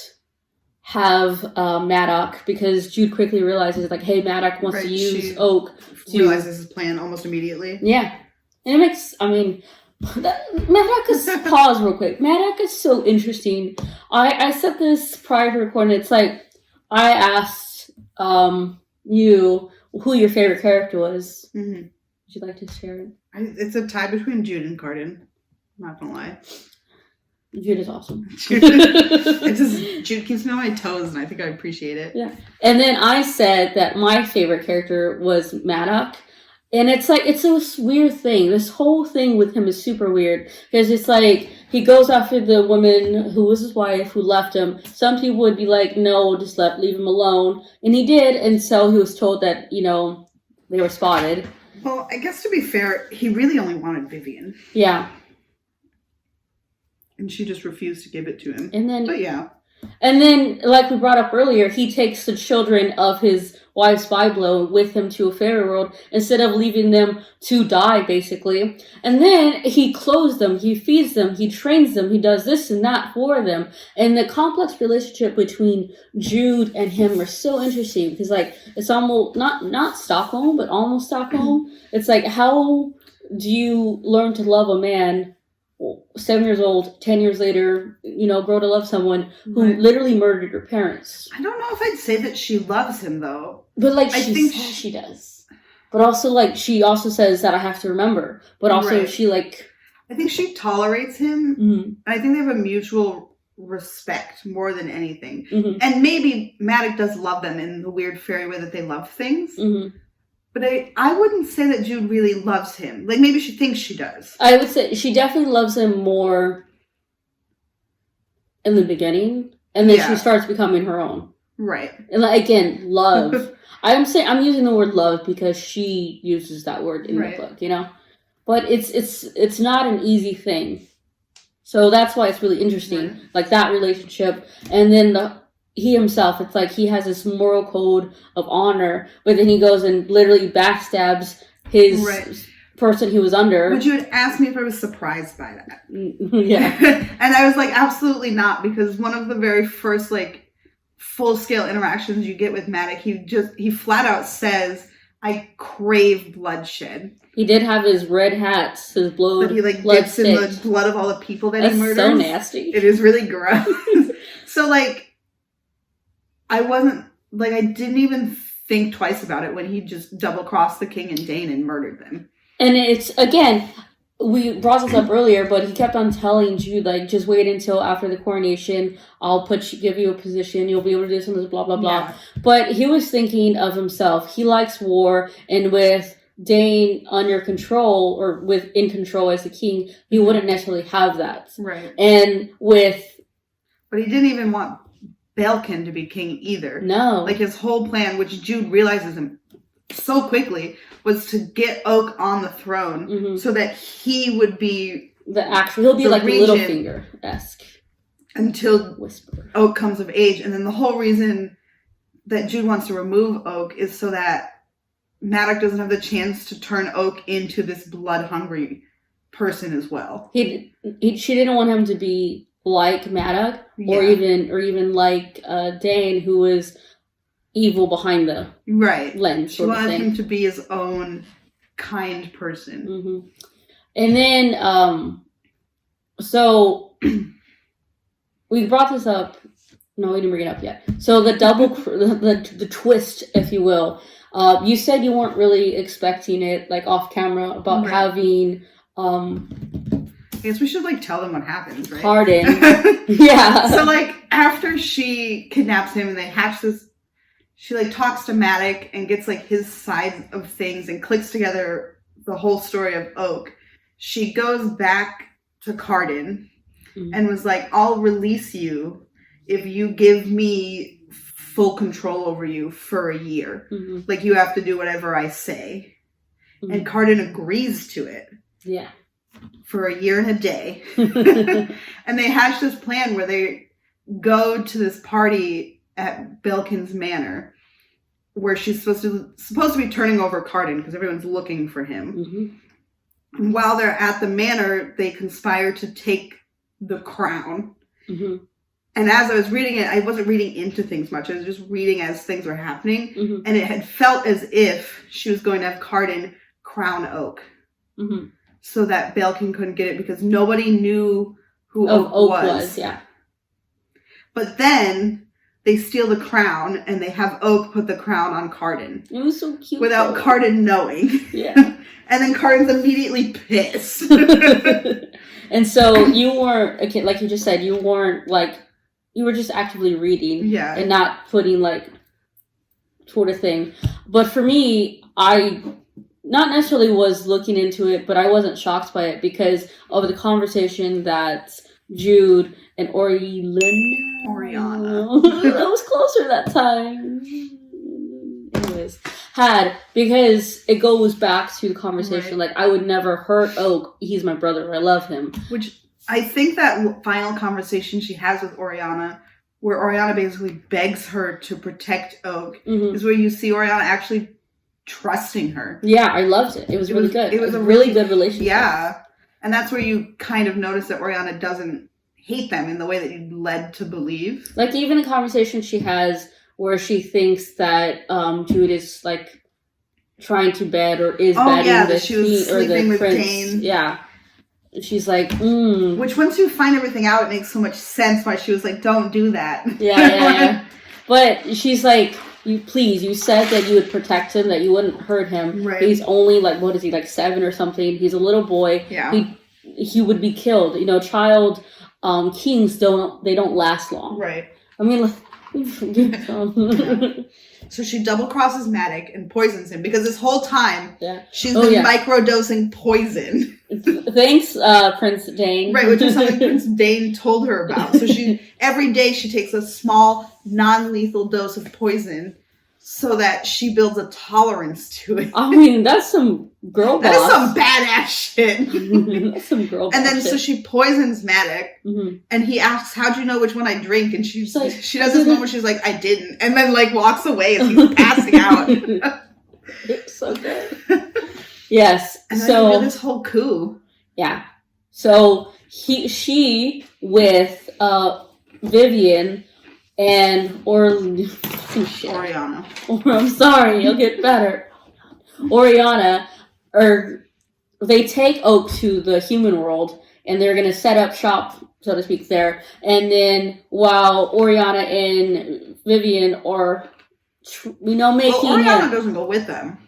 have Maddox, because Jude quickly realizes, like, hey, Maddox wants to use Oak to... realizes his plan almost immediately. Yeah. And it makes, I mean, Maddock is pause real quick. Maddock is so interesting. I said this prior to recording. It's like I asked you who your favorite character was. Mm-hmm. Would you like to share it? It's a tie between Jude and Carden. I'm not gonna lie. Jude is awesome. Jude keeps me on my toes, and I think I appreciate it. Yeah. And then I said that my favorite character was Maddock. And it's like, it's this weird thing. This whole thing with him is super weird. Because it's like, he goes after the woman who was his wife, who left him. Some people would be like, no, just leave him alone. And he did. And so he was told that, they were spotted. Well, I guess to be fair, he really only wanted Vivian. Yeah. And she just refused to give it to him. But yeah. And then, like we brought up earlier, he takes the children of his wife's Byblow with him to a fairy world instead of leaving them to die, basically. And then he clothes them, he feeds them, he trains them, he does this and that for them. And the complex relationship between Jude and him are so interesting because, like, it's almost not Stockholm, but almost Stockholm. It's like, how do you learn to love a man 7 years old, 10 years later, grow to love someone who literally murdered your parents? I don't know if I'd say that she loves him, though. But, like, she does. But also, like, she also says that I have to remember. But also, she, like... I think she tolerates him. Mm-hmm. And I think they have a mutual respect more than anything. Mm-hmm. And maybe Maddock does love them in the weird fairy way that they love things. Mm-hmm. But I wouldn't say that Jude really loves him. Like, maybe she thinks she does. I would say she definitely loves him more in the beginning. And then she starts becoming her own. Right. And, like, again, love. I'm using the word love because she uses that word in the book, But it's not an easy thing. So that's why it's really interesting. Like, that relationship. And then he himself, it's like he has this moral code of honor, but then he goes and literally backstabs his person he was under. But you had asked me if I was surprised by that. Yeah. And I was like, absolutely not, because one of the very first, like, full-scale interactions you get with Maddock, he flat out says, I crave bloodshed. He did have his red hats, his blood. But he, like, dips in the blood of all the people that he murders. That's so nasty. It is really gross. So, like, I didn't even think twice about it when he just double-crossed the king and Dane and murdered them. And it's, again, we brought this up earlier, but he kept on telling Jude, like, just wait until after the coronation, I'll give you a position, you'll be able to do some of this, blah, blah, blah. Yeah. But he was thinking of himself. He likes war, and with Dane under control, or in control as the king, he wouldn't necessarily have that. Right. But he didn't even want Belkin to be king either. No. Like, his whole plan, which Jude realizes him so quickly, was to get Oak on the throne so that he would be he'll be like Littlefinger-esque. Until Whisper. Oak comes of age. And then the whole reason that Jude wants to remove Oak is so that Maddock doesn't have the chance to turn Oak into this blood-hungry person as well. She didn't want him to be like Maddock, or even like Dane, who was evil behind the lens. She wanted him to be his own kind person. Mm-hmm. And then, so we brought this up. No, we didn't bring it up yet. So the the twist, if you will. You said you weren't really expecting it, like, off camera, about having. I guess we should, like, tell them what happens, right? Carden. Yeah. So, like, after she kidnaps him and they hatch this, she, like, talks to Maddock and gets, like, his side of things and clicks together the whole story of Oak. She goes back to Carden and was like, I'll release you if you give me full control over you for a year. Mm-hmm. Like, you have to do whatever I say. Mm-hmm. And Carden agrees to it. Yeah. For a year and a day. And they hatch this plan where they go to this party at Belkin's manor where she's supposed to be turning over Carden because everyone's looking for him. Mm-hmm. And while they're at the manor, they conspire to take the crown. Mm-hmm. And as I was reading it, I wasn't reading into things much. I was just reading as things were happening. Mm-hmm. And it had felt as if she was going to have Carden crown Oak. Mm-hmm. so that Balekin couldn't get it because nobody knew who Oak Oak was. Yeah. But then they steal the crown and they have Oak put the crown on Carden. It was so cute. Without Carden knowing. Yeah. And then Carden's immediately pissed. And so you weren't, like you just said, you weren't like, you were just actively reading. Yeah. And not putting like sort of thing. But for me, I not necessarily was looking into it, but I wasn't shocked by it because of the conversation that Jude and Oriana. That was closer that time. Anyways, had, because it goes back to the conversation. Right. Like, I would never hurt Oak. He's my brother. I love him. Which I think that final conversation she has with Oriana, where Oriana basically begs her to protect Oak, is where you see Oriana actually trusting her. Yeah, I loved it. It was really good. It was a really good relationship. Yeah. And that's where you kind of notice that Oriana doesn't hate them in the way that you led to believe. Like, even the conversation she has where she thinks that Jude is, like, trying to bed or is bedding the she was sleeping with Dane. Yeah. She's like, Which, once you find everything out, it makes so much sense why she was like, don't do that. Yeah. But she's like, you said that you would protect him, that you wouldn't hurt him. Right. He's only, like, what is he, like 7 or something? He's a little boy. Yeah. He would be killed. You know, child kings don't last long. Right. I mean, like, So she double crosses Matic and poisons him because this whole time she's been microdosing poison. Thanks, Prince Dane. Right, which is something Prince Dane told her about. So every day she takes a small, non-lethal dose of poison so that she builds a tolerance to it. I mean, that's some girl boss. That is some badass shit. That's some girl boss. And then shit. So she poisons Matic, and he asks, "How'd you know which one I drink?" And she does this moment where she's like, "I didn't," and then like walks away as he's passing out. It's so good. Yes. And so then this whole coup. Yeah. So she with Vivian and Oriana. I'm sorry, you'll get better. Oriana, they take Oak to the human world, and they're going to set up shop, so to speak, there. And then while Oriana and Vivian are, making Oriana doesn't go with them.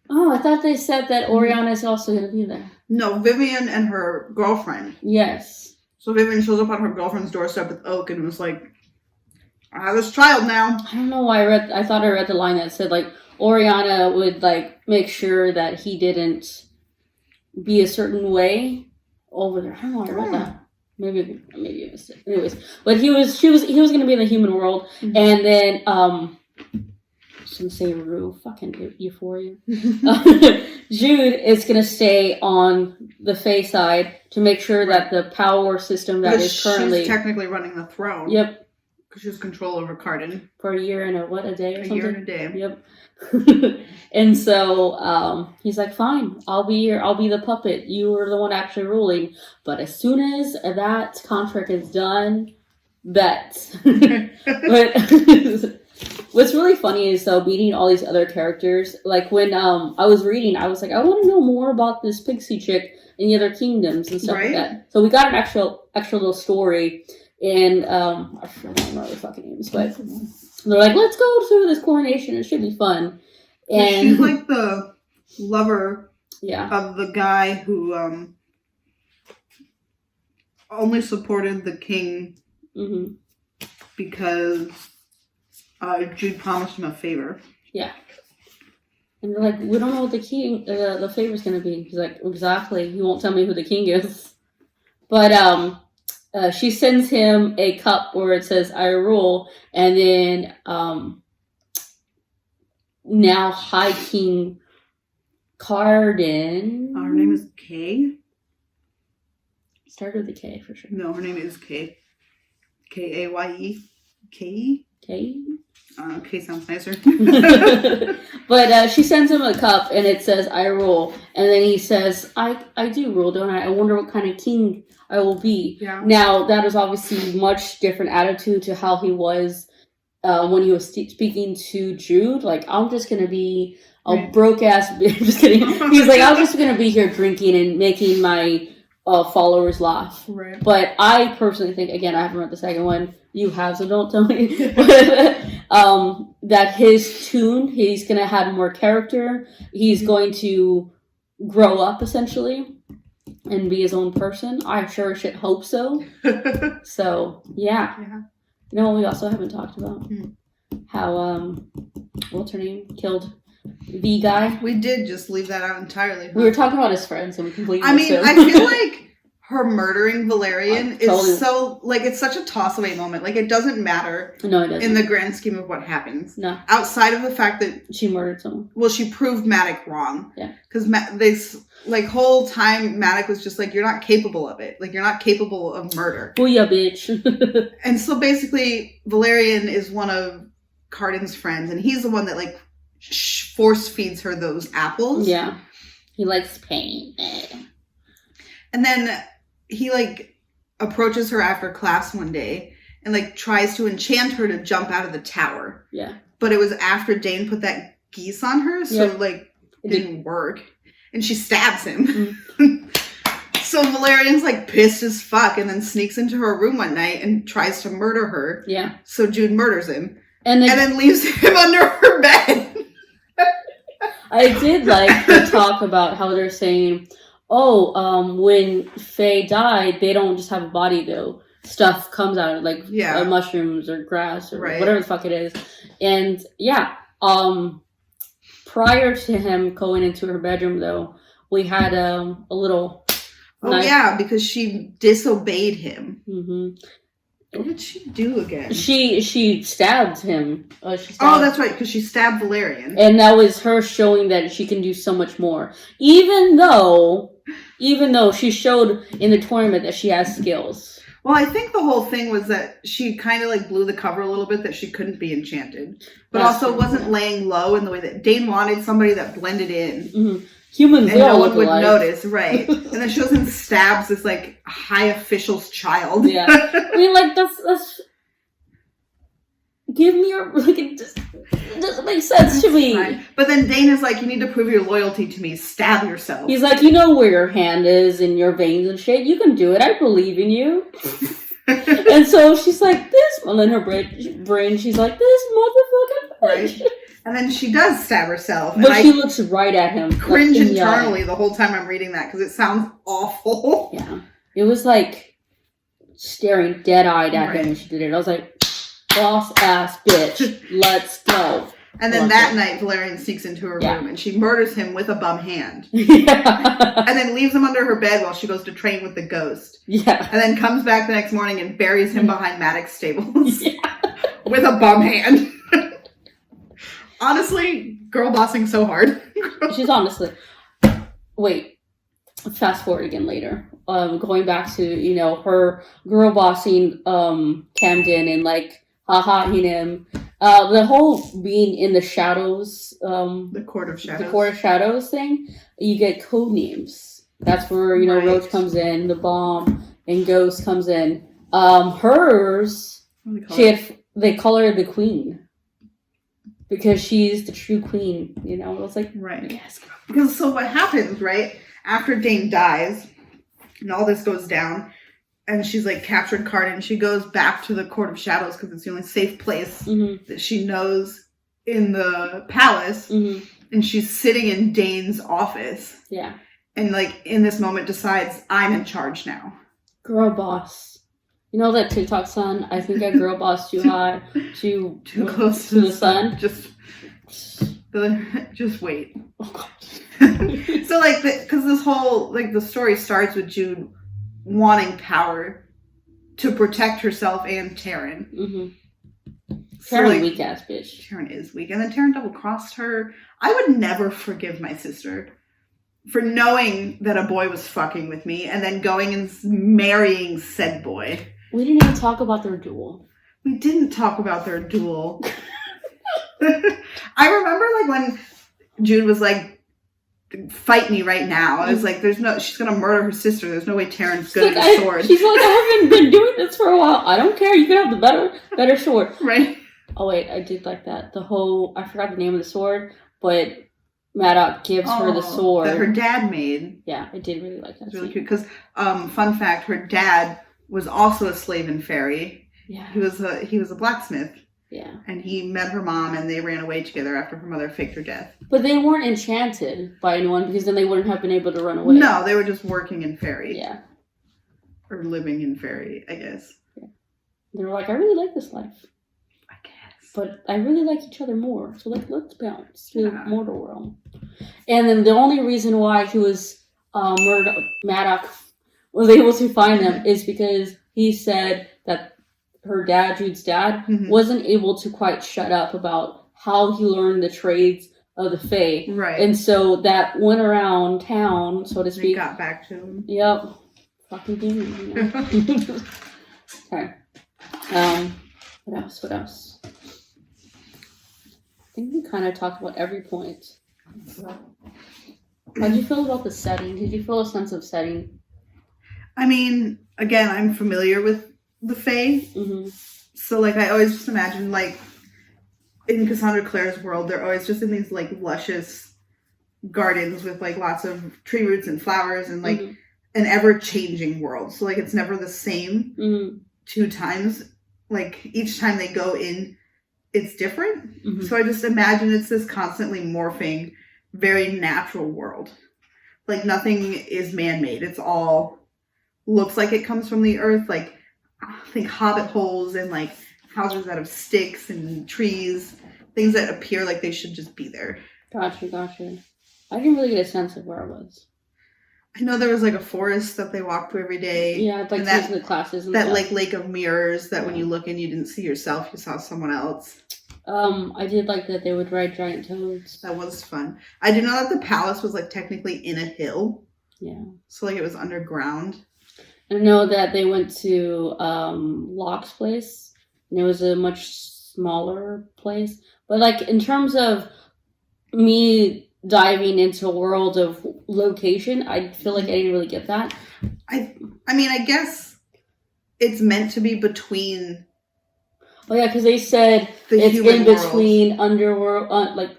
Oh, I thought they said that Oriana is also going to be there. No, Vivian and her girlfriend. Yes. So Vivian shows up on her girlfriend's doorstep with Oak and was like, I have this child now. I don't know why I thought I read the line that said, like, Oriana would, like, make sure that he didn't be a certain way over there. I don't know why I read that. Maybe I missed it. Anyways, but he was going to be in the human world, and then, I shouldn't say Rue, fucking Euphoria. Jude is going to stay on the Fae side to make sure that the power system that is currently... She's technically running the throne. Yep. Because she has control over Carden. For a year and a day or something? A year and a day. Yep. And so he's like, fine, I'll be the puppet. You are the one actually ruling. But as soon as that contract is done, bet. But what's really funny is, though, meeting all these other characters. Like, when I was reading, I was like, I want to know more about this pixie chick in the other kingdoms and stuff like that. So we got an extra little story. And I don't remember the fucking names, but they're like, let's go through this coronation. It should be fun. And she's like the lover of the guy who only supported the king because Jude promised him a favor. Yeah. And they're like, we don't know what the king, the favor's going to be. He's like, exactly. You won't tell me who the king is. But she sends him a cup where it says, I rule. And then now High King Carden. Her name is Kay. Started with a K for sure. No, her name is Kay. Kaye. Kay? Kay? Kay sounds nicer. But she sends him a cup and it says, I rule. And then he says, I do rule, don't I? I wonder what kind of king I will be. Yeah. Now, that is obviously much different attitude to how he was when he was speaking to Jude. Like, I'm just going to be a broke ass bitch. Just kidding. He's like, I was just gonna be here drinking and making my followers laugh. Right. But I personally think, again, I haven't read the second one. You have, so don't tell me. That his tune, he's gonna have more character. He's going to grow up essentially and be his own person. I sure shit hope so. So yeah. You know what we also haven't talked about? How what's her name? Killed the guy. We did just leave that out entirely. Huh? We were talking about his friends and we completely I mean, missed him. I feel like her murdering Valerian totally. is so, like, it's such a toss-away moment. Like, it doesn't matter No, it doesn't. in the grand scheme of what happens. No. Outside of the fact that She murdered someone. well, she proved Matic wrong. Yeah. Because like, whole time, Matic was just like, you're not capable of it. Like, you're not capable of murder. Booyah, bitch. And so, basically, Valerian is one of Cardin's friends, and he's the one that, like, force feeds her those apples. Yeah. He likes pain. And then he, like, approaches her after class one day and, like, tries to enchant her to jump out of the tower. Yeah. But it was after Dane put that geese on her, so, like, it didn't work. And she stabs him. So Valerian's, like, pissed as fuck and then sneaks into her room one night and tries to murder her. Yeah. So Jude murders him. And then leaves him under her bed. I did like the talk about how they're saying, when Faye died, they don't just have a body though. Stuff comes out of it, like mushrooms or grass or whatever the fuck it is. And yeah, prior to him going into her bedroom though, we had a little knife. Yeah, because she disobeyed him. Mm-hmm. What did she do again? She stabbed him. That's right, because she stabbed Valerian. And that was her showing that she can do so much more. Even though she showed in the tournament that she has skills. Well, I think the whole thing was that she kind of, like, blew the cover a little bit, that she couldn't be enchanted. But also wasn't laying low in the way that Dane wanted somebody that blended in. Mm-hmm. Humans and no one would notice, right? And then she goes and stabs this, like, high official's child. Yeah. I mean, like, that's give me your, like, it doesn't make sense to me. Fine. But then Dane is like, you need to prove your loyalty to me. Stab yourself. He's like, you know where your hand is in your veins and shit. You can do it. I believe in you. And so she's like, well, in her brain, she's like, this motherfucking bitch. Right. And then she does stab herself. But she looks right at him. Cringe internally the whole time I'm reading that because it sounds awful. Yeah. It was like staring dead-eyed at him when she did it. I was like, boss ass bitch, let's go. And then that night, Valerian sneaks into her room and she murders him with a bum hand. Yeah. And then leaves him under her bed while she goes to train with the ghost. Yeah. And then comes back the next morning and buries him behind Maddox's stables. Yeah. With a bum hand. Honestly, girl bossing so hard. She's honestly. Wait. Fast forward again later. Going back to, her girl bossing Camden and like ha-ha-ing him. The whole being in the shadows. The Court of Shadows. The Court of Shadows thing. You get code names. That's where, Roach comes in, the bomb, and Ghost comes in. Hers, they call her the Queen. Because she's the true queen, I was like, right. Yes. Because so what happens, right? After Dane dies, and all this goes down, and she's like captured Cardin, she goes back to the Court of Shadows because it's the only safe place that she knows in the palace. Mm-hmm. And she's sitting in Dane's office. Yeah. And like in this moment decides, I'm in charge now. Girl boss. You know that TikTok son? I think I girl boss too high, too close to the sun. Just wait. Oh, God. So like, because this whole the story starts with Jude wanting power to protect herself and Taryn. Mm-hmm. Taryn, weak ass bitch. Taryn is weak, and then Taryn double crossed her. I would never forgive my sister for knowing that a boy was fucking with me and then going and marrying said boy. We didn't even talk about their duel. We didn't talk about their duel. I remember when Jude was like, fight me right now. I was like, she's going to murder her sister. There's no way Taryn's good at a sword. She's like, I haven't been doing this for a while. I don't care. You can have the better sword. Right. Oh, wait. I did like that. I forgot the name of the sword, but Maddox gives her the sword that her dad made. Yeah, I did really like that. It's really cute because, fun fact, her dad was also a slave in Fairy. Yeah, he was a blacksmith. Yeah, and he met her mom, and they ran away together after her mother faked her death. But they weren't enchanted by anyone because then they wouldn't have been able to run away. No, they were just working in Fairy. Yeah, or living in Fairy, I guess. Yeah, they were like, I really like this life. I guess. But I really like each other more. So let's bounce to the mortal realm. And then the only reason why he was Maddox was able to find them is because he said that her dad, Jude's dad, wasn't able to quite shut up about how he learned the trades of the Fae. Right. And so that went around town, so to speak. They got back to him. Yep. Fucking demon, you know. Okay. What else? I think we kind of talked about every point. How did you feel about the setting? Did you feel a sense of setting? I mean, again, I'm familiar with the Fae. So, like, I always just imagine, like, in Cassandra Clare's world, they're always just in these, like, luscious gardens with, like, lots of tree roots and flowers and, like, an ever-changing world. So, like, it's never the same 2 times. Like, each time they go in, it's different. So I just imagine it's this constantly morphing, very natural world. Like, nothing is man-made. It's all looks like it comes from the earth. Like, I think hobbit holes and, like, houses out of sticks and trees. Things that appear like they should just be there. Gotcha. I didn't really get a sense of where I was. I know there was, like, a forest that they walked through every day. Yeah, like that, the classes and that stuff. like lake of mirrors that when you look in, you didn't see yourself, you saw someone else. I did like that they would ride giant toads. That was fun. I did know that the palace was, like, technically in a hill. Yeah. So, like, it was underground. I know that they went to Locke's place, and it was a much smaller place. But, like, in terms of me diving into a world of location, I feel like I didn't really get that. I mean, I guess it's meant to be between. Oh yeah, because they said it's in between underworld. Like,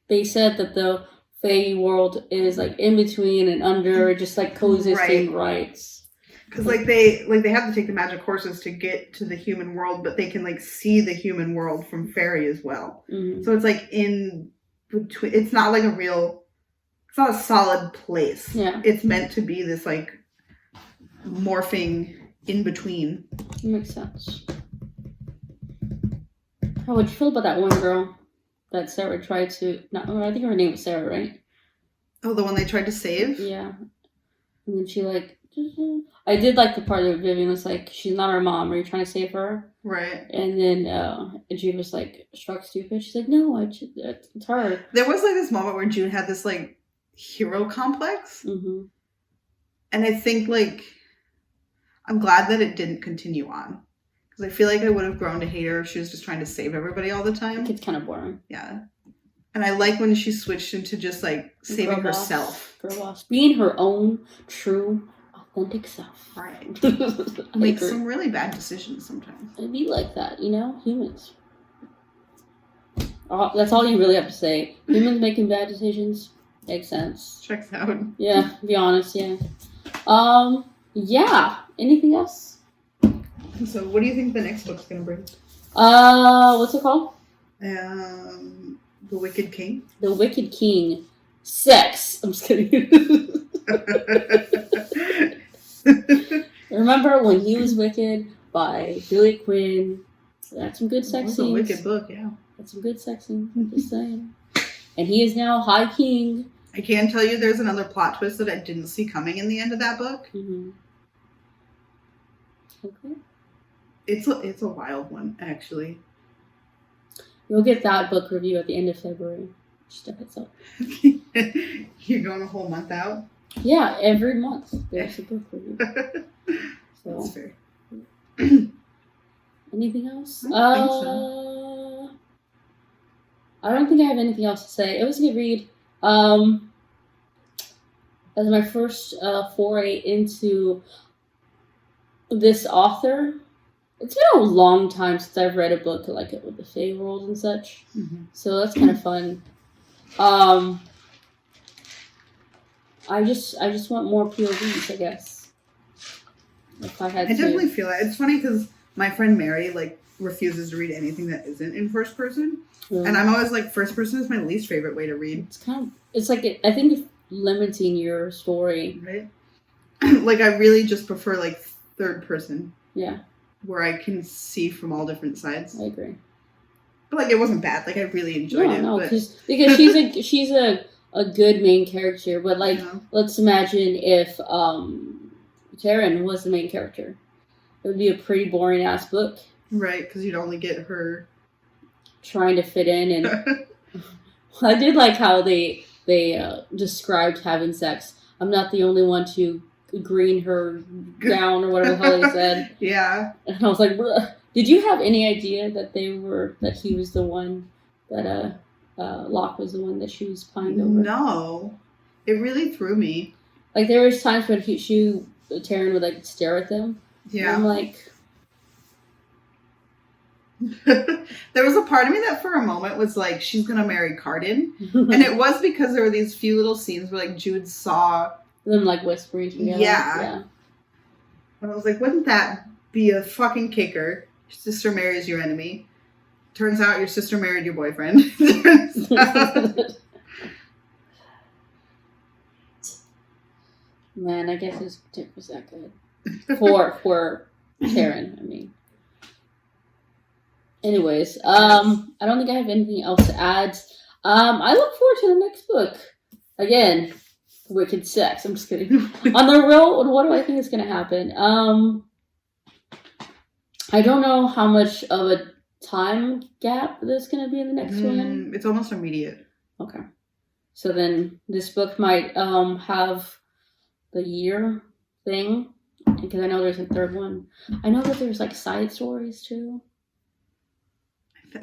they said that the Fae world is, like, in between and under, just, like, coexisting rights. Because, like, they have to take the magic horses to get to the human world, but they can, like, see the human world from Fairy as well. So it's, like, in between. It's not like it's not a solid place. Yeah. It's meant to be this, like, morphing in between. That makes sense. How would you feel about that one girl that Sarah tried to... I think her name was Sarah, right? Oh, the one they tried to save? Yeah. And then she, like... I did like the part that Vivian was like, she's not our mom. Are you trying to save her? Right. And then Jude was like, struck stupid. She's like, no, it's her. There was, like, this moment where Jude had this, like, hero complex. And I think, like, I'm glad that it didn't continue on. Because I feel like I would have grown to hate her if she was just trying to save everybody all the time. It's kind of boring. Yeah. And I like when she switched into just, like, saving herself. Girl boss. Being her own true, authentic self. Right. Make some really bad decisions sometimes. It'd be like that, you know? Humans. That's all you really have to say. Humans making bad decisions. Makes sense. Checks out. Yeah, to be honest, yeah. Yeah. Anything else? So, what do you think the next book's gonna bring? What's it called? The Wicked King. The Wicked King. Sex. I'm just kidding. Remember when he was wicked by Billy Quinn? That's some good sex scenes. It was a wicked book, yeah. That's some good sex scenes. I'm just saying. And he is now High King. I can tell you there's another plot twist that I didn't see coming in the end of that book. Okay. It's a wild one, actually. You'll get that book review at the end of February. Just a heads up. You're going a whole month out? Yeah, every month there's a book review. So. That's fair. Anything else? I think so. I don't think I have anything else to say. It was a good read. As my first foray into this author. It's been a long time since I've read a book like it with the Fae world and such. So that's kind of fun. I just want more POVs, I guess. If I had I definitely feel it. It's funny because my friend Mary like refuses to read anything that isn't in first person, and I'm always like, first person is my least favorite way to read. It's like I think it's limiting your story, right? Like I really just prefer like third person. Yeah. Where I can see from all different sides. I agree. But like it wasn't bad. Like I really enjoyed it. No, but... because she's a good main character. But like, let's imagine if Taryn was the main character. It would be a pretty boring ass book. Right, because you'd only get her trying to fit in, and I did like how they described having sex. I'm not the only one to green her down or whatever the hell they said. Yeah. And I was like, bruh. Did you have any idea that he was the one that Locke was the one that she was pined over? No. It really threw me. Like there was times when Taryn would like stare at them. Yeah. And I'm like there was a part of me that for a moment was like, she's gonna marry Cardin. And it was because there were these few little scenes where like Jude saw them like whispering together. Yeah. And I was like, wouldn't that be a fucking kicker? Your sister marries your enemy. Turns out your sister married your boyfriend. Man, I guess his dick was that good. For Taryn, I mean. Anyways, I don't think I have anything else to add. I look forward to the next book. Again, wicked sex. I'm just kidding. On the road, what do I think is going to happen? I don't know how much of a time gap there's going to be in the next one. It's almost immediate. Okay. So then this book might have the year thing. Because I know there's a third one. I know that there's like side stories too.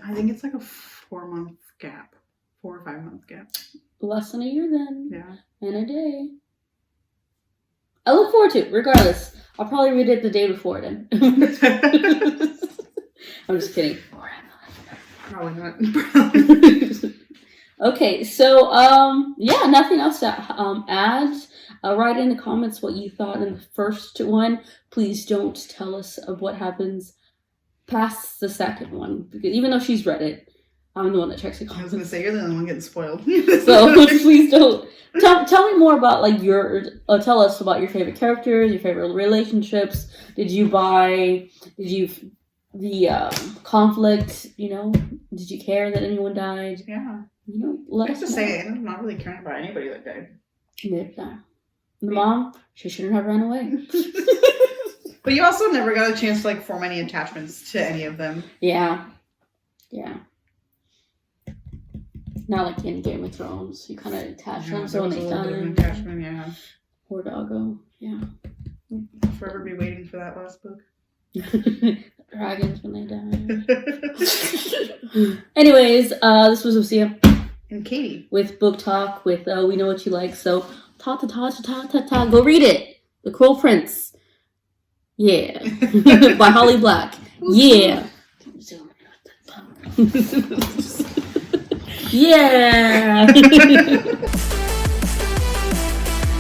I think it's like a 4 gap. 4 or 5 month gap. Less than a year then. Yeah. And a day. I look forward to it, regardless. I'll probably read it the day before then. I'm just kidding. Probably not. Okay, so yeah, nothing else to add. Write in the comments what you thought in the first one. Please don't tell us of what happens past the second one, because even though she's read it, I'm the one that checks the comments. I was gonna say you're the only one getting spoiled. So please don't tell me more about like tell us about your favorite characters, your favorite relationships. Did you the conflict? You know, did you care that anyone died? Yeah. You know, let us just know. say I'm not really caring about anybody that died. Yeah. The mom, she shouldn't have run away. But you also never got a chance to like form any attachments to any of them. Yeah. Not like in Game of Thrones. You kind of attach them so when they die. Attachment, yeah. Poor doggo. Yeah. I'll forever be waiting for that last book. Dragons when they die. Anyways, this was Lucia. And Katie. With Book Talk, with We Know What You Like. So, go read it. The Cruel Prince. Yeah. By Holly Black. Yeah. Yeah.